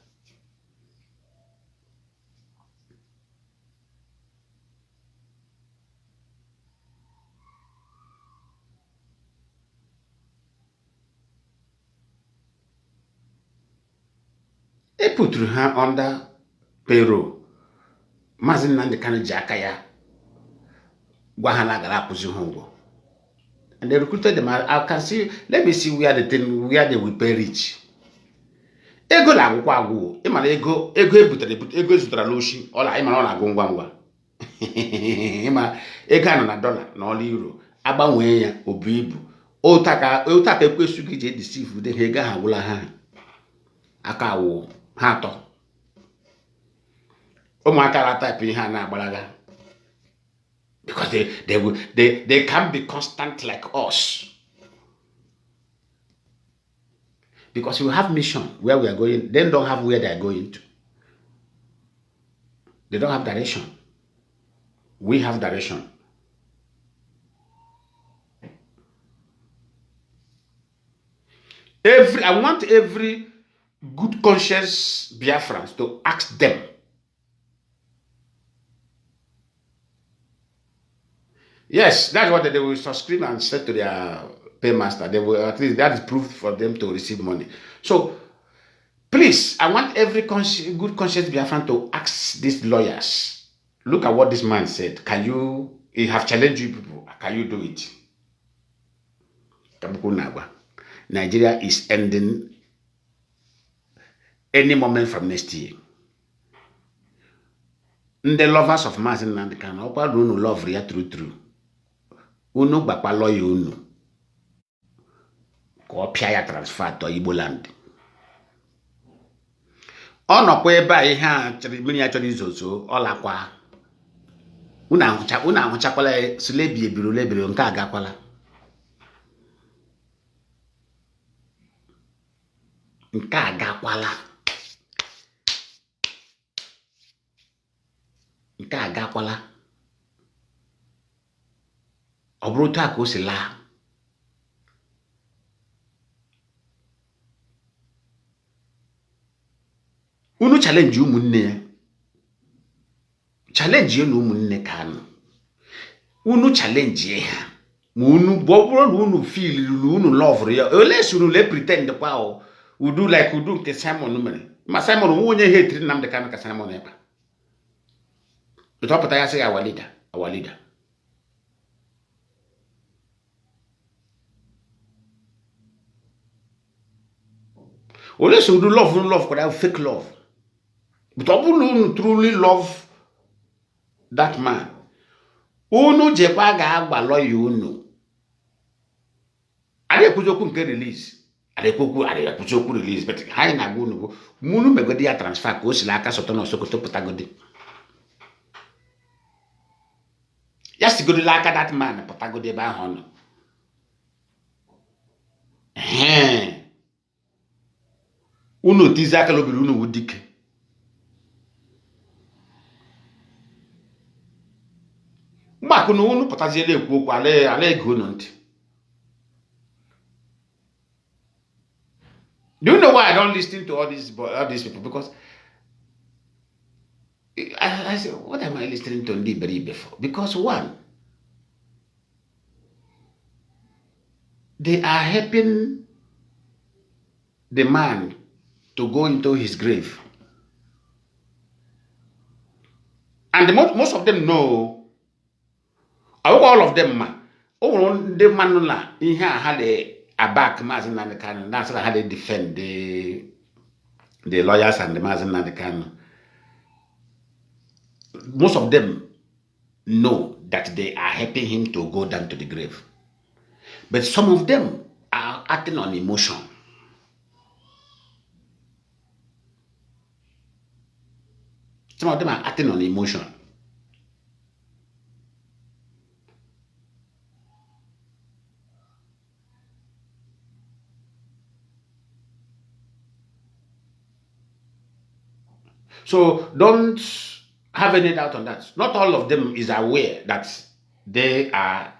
Speaker 1: They put her under payroll. MAAZI Nnamdi Kanu ji aka ya Guahana Garapuzu Hongo. And they recruited them. I can see, let me see where they will pay rich. Ego la agwụkwa agwụ. Ịmara ego ebutere ego ezutara l'oshi. Ọla ịmara ọ na-agwụ ngwa ngwa. Ịma ego anọ na dollar na ọla euro. Agbanwee ya obu ibu. Otaka ekwesu gị je deceive de ego ha agwụla ha. Aka awụ ha atọ. Ụmụaka la type ihe a na-agbalaga. Because they can't be constant like us. Because we have mission where we are going, they don't have where they are going to. They don't have direction. We have direction. I want every good conscious Biafrans to ask them. Yes, that's what they will subscribe and say to their paymaster. They will, at least that is proof for them to receive money. So, please, I want every good conscious Biafran to ask these lawyers. Look at what this man said. He have challenged you people. Can you do it? Nigeria is ending any moment from next year. The lovers of MAAZI Nnamdi Kanu, opa do no love real true. Unu gbakwa lawyer unu. Ko pia ya transfer to Igbo land. Ono kwa ebe a ihe a chiri mmiri ya chọrọ izozo ọlakwa. Una ahụchakwala sulebi ebiro nke agakwala. Nke agakwala. Nke agakwala. Ọ bụrụ taa ka o si laa. Unu challenge ụmụnne ya. Challenge na ụmụnne Kanu. Unu challenge ha. Ma unu bọbụrụ na unu feel unu love ya. Unless unu le pretend kwa o. Udu like udu nke Simon mere. Ma Simon onye hate Nnamdi Kanu ka Simon eba. Utapata ya say our leader. Unless you do love, but I fake love. But you truly love that man. Unu jekwa ga-agba lawyer unu. Ade kujoku nke release. Ade kujoku release. But ha na go unu. Munu megodi ya transfer ko sila aka soto na Sokoto putagodi. Ya sigodi la aka that man putagodi ba hono. Unu tiza aka lobiri unu wudike. Makunu unu putaziele ekwu okwu ale ego no nti. Do you know why I don't listen to all these people? Because I say, what am I listening to Ndiberi for? Because one, they are helping the man to go into his grave. And most of them know, all of them, the man in here had a back MAAZI Nnamdi Kanu. That's how they defend the lawyers and the MAAZI Nnamdi Kanu. Most of them know that they are helping him to go down to the grave. But some of them are acting on emotion. Some of them are acting on emotion. So don't have any doubt on that. Not all of them is aware that they are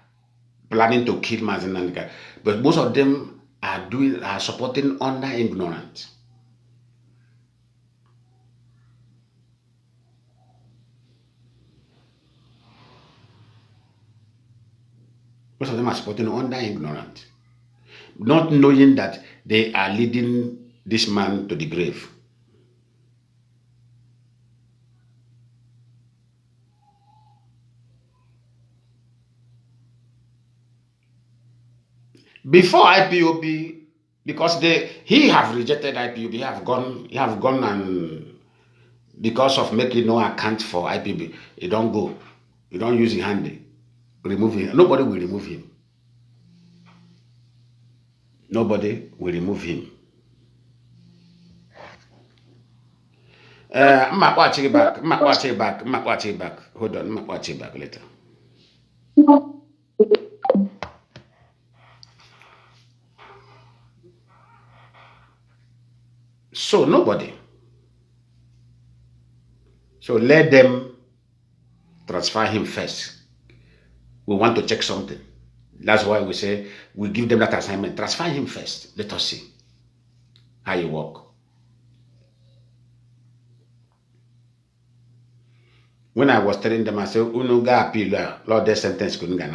Speaker 1: planning to kill MAAZI Nnamdi Kanu, but most of them are supporting under ignorance. Most of them are supporting under ignorance, not knowing that they are leading this man to the grave. Before IPOB, because he have rejected IPOB, he have gone and because of making no account for IPOB, he don't go. He don't use his hand. Remove him. Nobody will remove him. Nobody will remove him. I'm not watching it back. I'm not watching it back. I'm not watching it back. Hold on. I'm not watching it back later. So nobody. So let them transfer him first. We want to check something. That's why we say we give them that assignment. Transfer him first. Let us see how you work. When I was telling them, I said, Unuga appeal, Lord, death sentence couldn't get.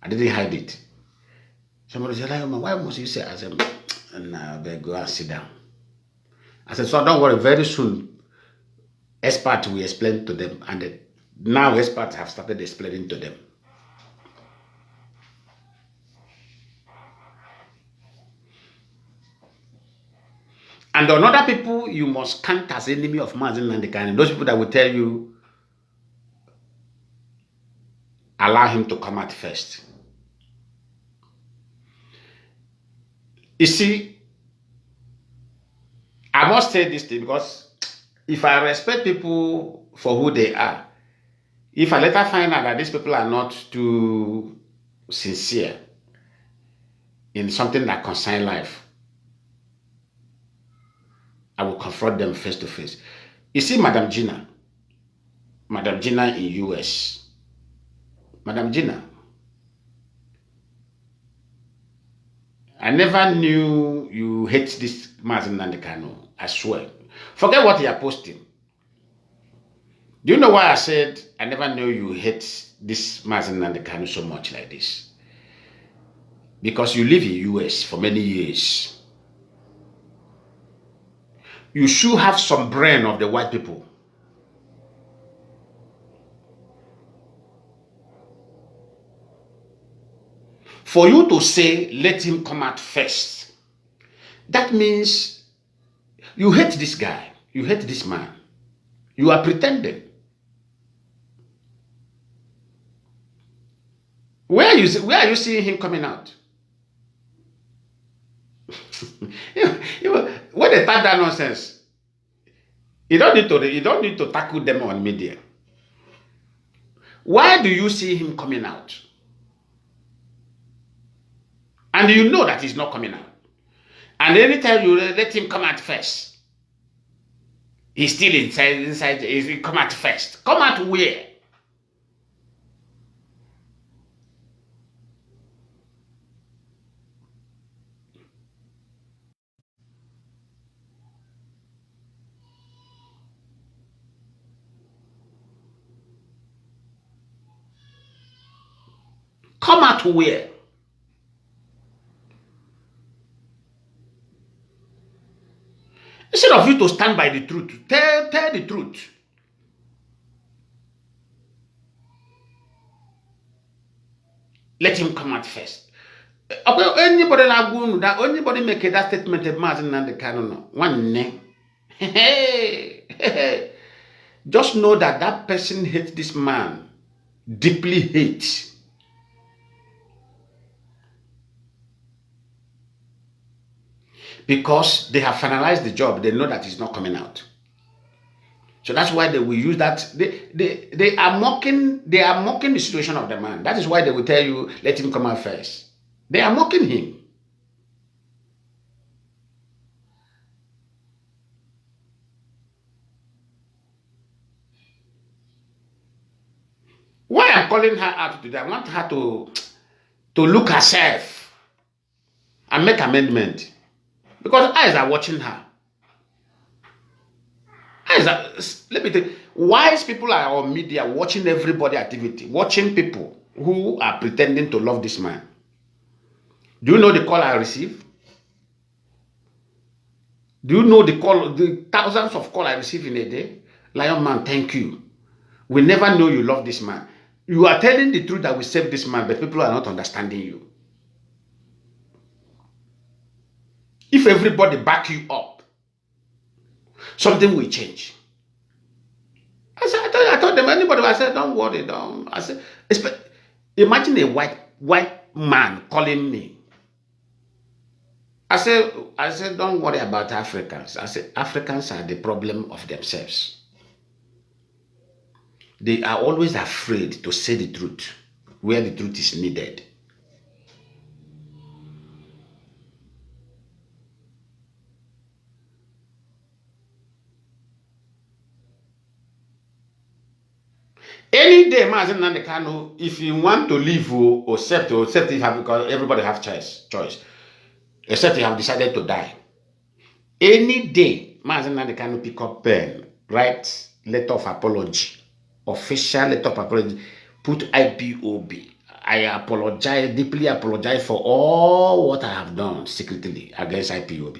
Speaker 1: I didn't hide it. Somebody said, why must you say? I said, nah, go and sit down. I said, so don't worry, very soon, experts will explain to them. And now experts have started explaining to them. And on other people, you must count as enemy of MAAZI Nnamdi Kanu. Those people that will tell you, allow him to come out first. You see, I must say this thing because if I respect people for who they are, if I later find out that these people are not too sincere in something that concerns life, I will confront them face to face. You see, Madam Gina in US, Madam Gina, I never knew you hate this MAAZI Nnamdi Kanu. I swear. Forget what you are posting. Do you know why I said I never knew you hate this MAAZI Nnamdi Kanu so much like this? Because you live in US for many years. You should have some brain of the white people. For you to say, let him come out first, that means you hate this guy. You hate this man. You are pretending. Where are you seeing him coming out? When they type that nonsense, you don't need to tackle them on media. Why do you see him coming out? And you know that he's not coming out. And anytime you let him come out first, he's still inside, he come out first. Come out where? Come out where? Instead of you to stand by the truth, tell the truth. Let him come out first. Anybody make that statement of MAAZI Nnamdi Kanu? One name. Just know that person hates this man. Deeply hates. Because they have finalized the job, they know that it's not coming out. So that's why they will use that. They are mocking the situation of the man. That is why they will tell you, let him come out first. They are mocking him. Why I'm calling her out today, I want her to look herself and make amendment. Because eyes are watching her. Let me tell you, wise people are on media watching everybody activity, watching people who are pretending to love this man. Do you know the call I receive? Do you know the thousands of calls I receive in a day? Lion man, thank you. We never know you love this man. You are telling the truth that we save this man, but people are not understanding you. If everybody back you up, something will change. I told them, anybody, I said, don't worry, don't. I said, imagine a white man calling me. I said, don't worry about Africans. I said, Africans are the problem of themselves. They are always afraid to say the truth where the truth is needed. Any day, MAAZI Nnamdi Kanu, if you want to leave or accept if have, because everybody have choice, except you have decided to die. Any day, MAAZI Nnamdi Kanu pick up pen, write letter of apology, official letter of apology, put IPOB. I apologize, deeply apologize for all what I have done secretly against IPOB.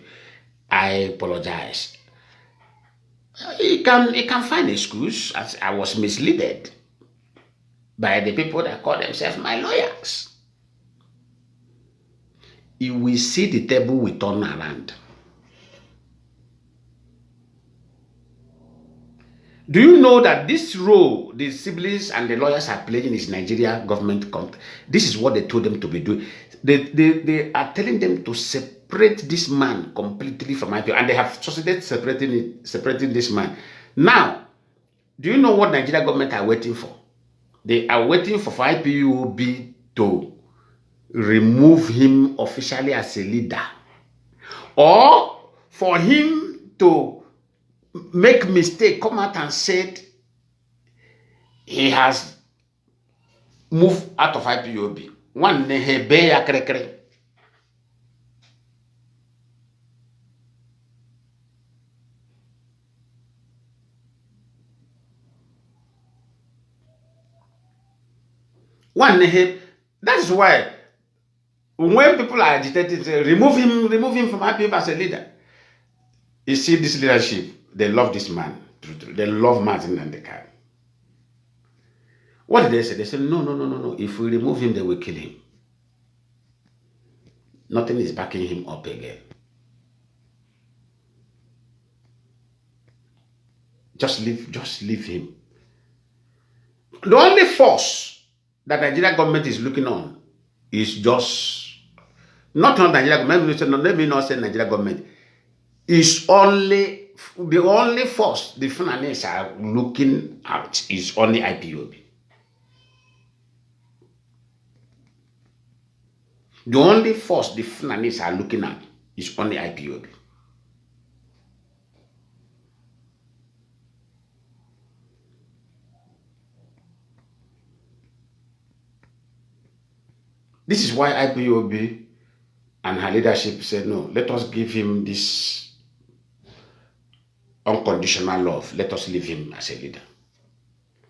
Speaker 1: I apologize. He can find excuse as I was misled by the people that call themselves my lawyers. You will see the table will turn around. Do you know that this role the siblings and the lawyers are playing is Nigeria government? This is what they told them to be doing. They are telling them to separate this man completely from IPOB, and they have succeeded separating this man. Now, do you know what Nigeria government are waiting for? They are waiting for IPOB to remove him officially as a leader, or for him to make mistake, come out and said he has moved out of IPOB. One nehebeya krekre. One nehe. That is why when people are agitating, say, remove him from IPOB as a leader. You see this leadership. They love this man. They love MAAZI Nnamdi Kanu. What did they say? They said, no. If we remove him, they will kill him. Nothing is backing him up again. Just leave him. The only force that Nigeria government is looking on is just not Nigeria government. Let me not say Nigeria government. Is only the only force the Fulanis are looking at is only IPOB. The only force the Fulanis are looking at is only IPOB. This is why IPOB and her leadership said, no, let us give him this unconditional love. Let us leave him as a leader.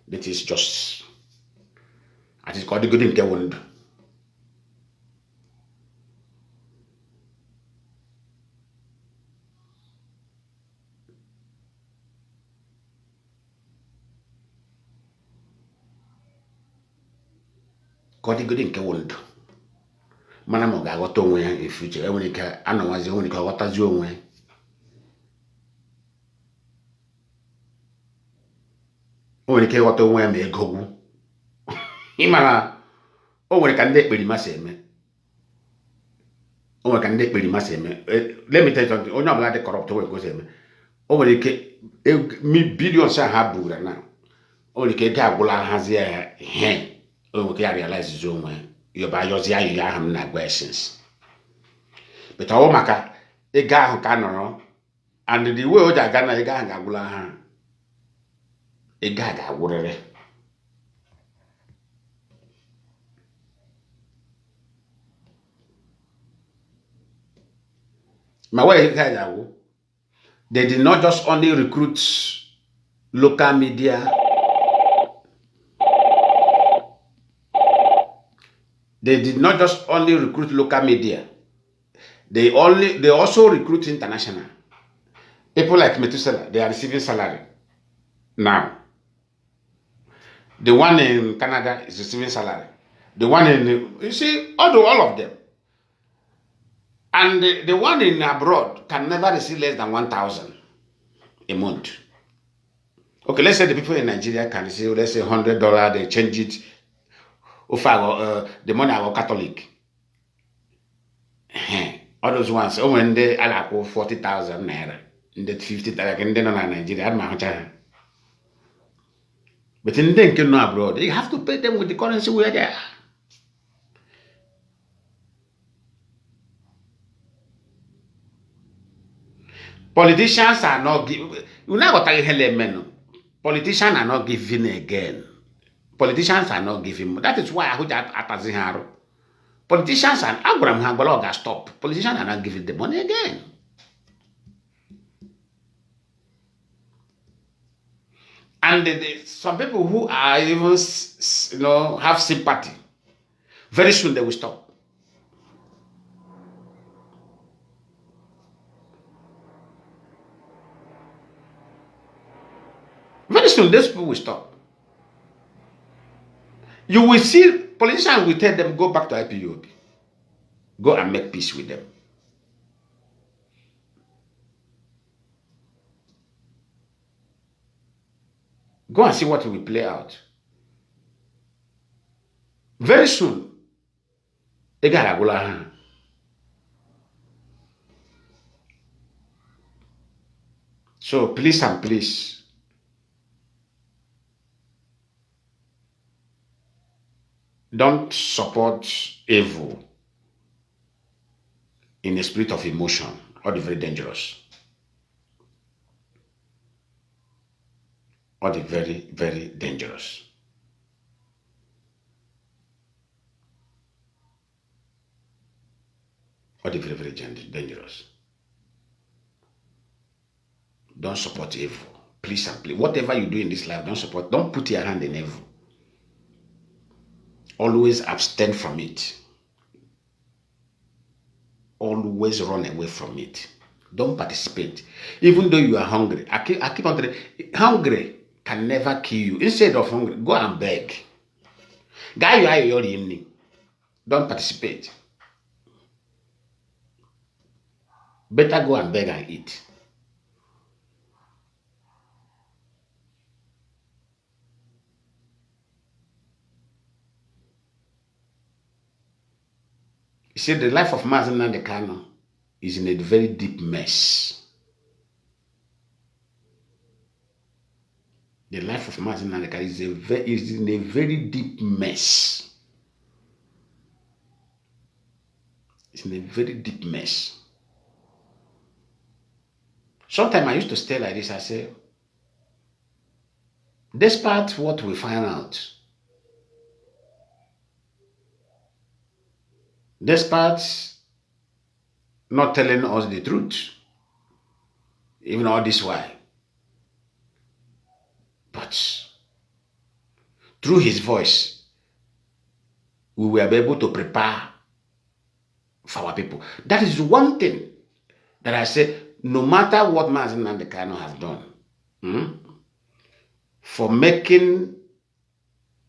Speaker 1: That is just, as it's called, the good in Kewund. God good in Kewund. Mana mo ga got onwe ya in future. Enwere ike anọwazi onwe ike ghọtazi onwe. Onwere ike ghọta onwe ya ma egogwu. Ịmara o nwere ka ndị ekperima si eme. O nwere ka ndị ekperima si eme. Let me tell you something. Onye ọbụla dị corrupt o nwere ka o si eme. O nwere ike billions ha buru na. O nwere ike ego agwụla hazie ya ihe. O nwere ike ya realize onwe ya. Yoba yozi ayu ya ham na questions. But awo maka ega ahụ ka nọrọ, and the way o ja ga na ega ahụ ga-agwụla ha. Ega ga-agwụrịrị. Ma why ega ga-agwụ? They did not just only recruit local media. They did not just only recruit local media. They also recruit international. People like Methuselah, they are receiving salary. Now, the one in Canada is receiving salary. The one in, you see, all of them. And the one in abroad can never receive less than 1,000 a month. Okay, let's say the people in Nigeria can receive, let's say $100, they change it. The money are Catholic. All those ones, when they are 40,000 naira, in the 50,000, and then on Nigeria, but in the no abroad, you have to pay them with the currency where they are. Politicians are not giving. You know what I tell politicians are not giving again. Politicians are not giving. That is why I would at politicians and Abraham Hangologa stop. Politicians are not giving the money again. And some people who are even, have sympathy, very soon they will stop. Very soon these people will stop. You will see politicians will tell them, go back to IPOB. Go and make peace with them. Go and see what will play out. Very soon, so please and please, don't support evil in a spirit of emotion, or the very dangerous. Or the very, very dangerous. Or the very, very dangerous. Don't support evil. Please and please. Whatever you do in this life, don't put your hand in evil. Always abstain from it. Always run away from it. Don't participate. Even though you are hungry. I keep on telling you, hungry can never kill you. Instead of hungry, go and beg. Guy, you are your evening. Don't participate. Better go and beg and eat. You see, the life of MAAZI NNAMDI KANU is in a very deep mess. The life of MAAZI NNAMDI KANU is in a very deep mess. It's in a very deep mess. Sometimes I used to stay like this. I say, despite what we find out, despite not telling us the truth, even all this while, but through his voice, we will be able to prepare for our people. That is one thing that I say, no matter what MAAZI NNAMDI KANU have done, for making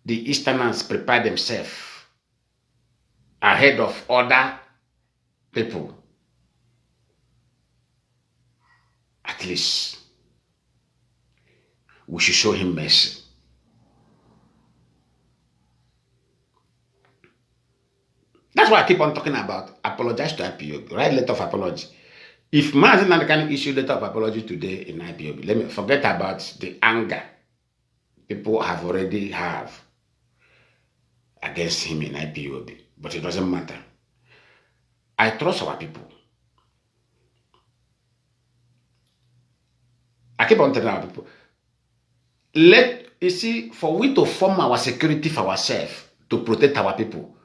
Speaker 1: the Easterners prepare themselves ahead of other people, at least we should show him mercy. That's why I keep on talking about apologize to IPOB, write letter of apology. If MAAZI NNAMDI KANU issue letter of apology today in IPOB, let me forget about the anger people have already have against him in IPOB, but it doesn't matter. I trust our people. I keep on telling our people, for we to form our security for ourselves, to protect our people,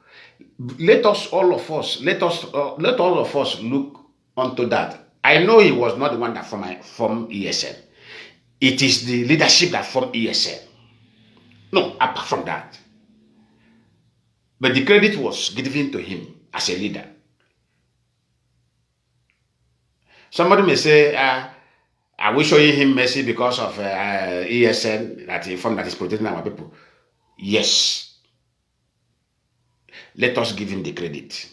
Speaker 1: let all of us look onto that. I know he was not the one that formed ESN. It is the leadership that formed ESN. No, apart from that. But the credit was given to him as a leader. Somebody may say, are we showing him mercy because of ESN that he formed that is protecting our people? Yes. Let us give him the credit.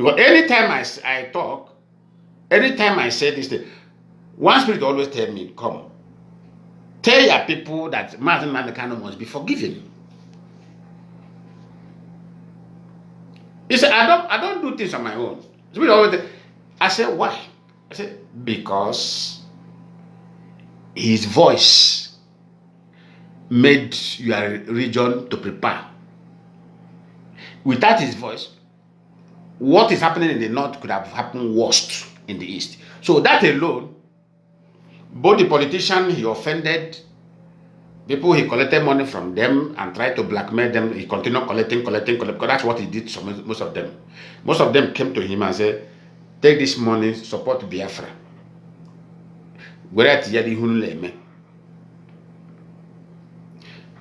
Speaker 1: Because anytime I talk, anytime I say this thing, one spirit always tell me, come, tell your people that MAAZI Nnamdi Kanu must be forgiven. He said, I don't do things on my own. Spirit always, I said, why? I said, because his voice made your region to prepare. Without his voice, what is happening in the north could have happened worst in the east. So that alone, both the politician he offended, people he collected money from them and tried to blackmail them, he continued collecting, because that's what he did to most of them. Most of them came to him and said, take this money, support Biafra.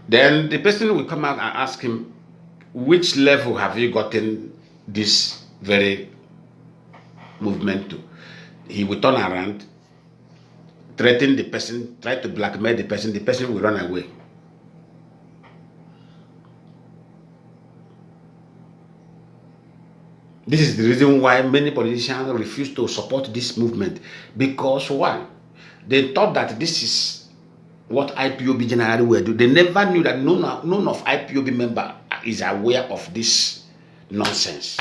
Speaker 1: Then the person will come out and ask him, which level have you gotten this very movement to? He will turn around, threaten the person, try to blackmail the person will run away. This is the reason why many politicians refuse to support this movement. Because one, they thought that this is what IPOB generally will do. They never knew that none of IPOB member is aware of this nonsense.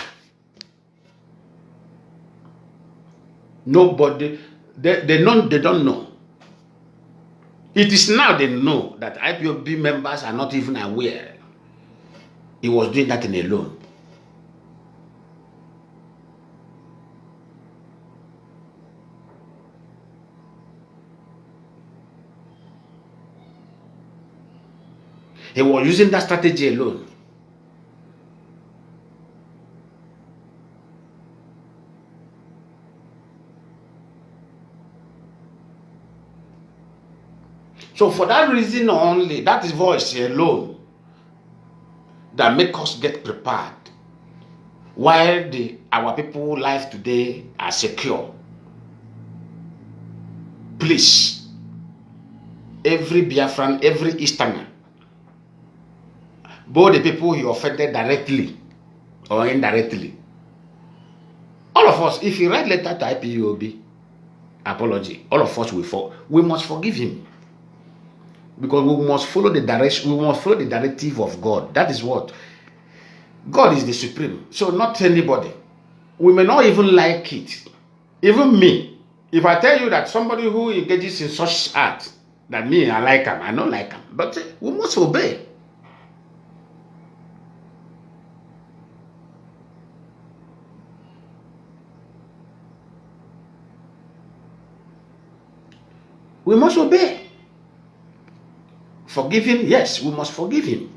Speaker 1: Nobody, they don't know. It is now they know that IPOB members are not even aware. He was doing that in alone. He was using that strategy alone. So for that reason only, that is voice alone that make us get prepared. While our people life today are secure. Please, every Biafran, every Easterner, both the people he offended directly or indirectly, all of us, if you write letter to IPOB, apology, all of us we must forgive him. Because we must follow the direction, we must follow the directive of God. That is what God is the supreme. So not anybody. We may not even like it. Even me. If I tell you that somebody who engages in such act, that me, I like him, I don't like him. But we must obey. We must obey. Forgive him? Yes, we must forgive him.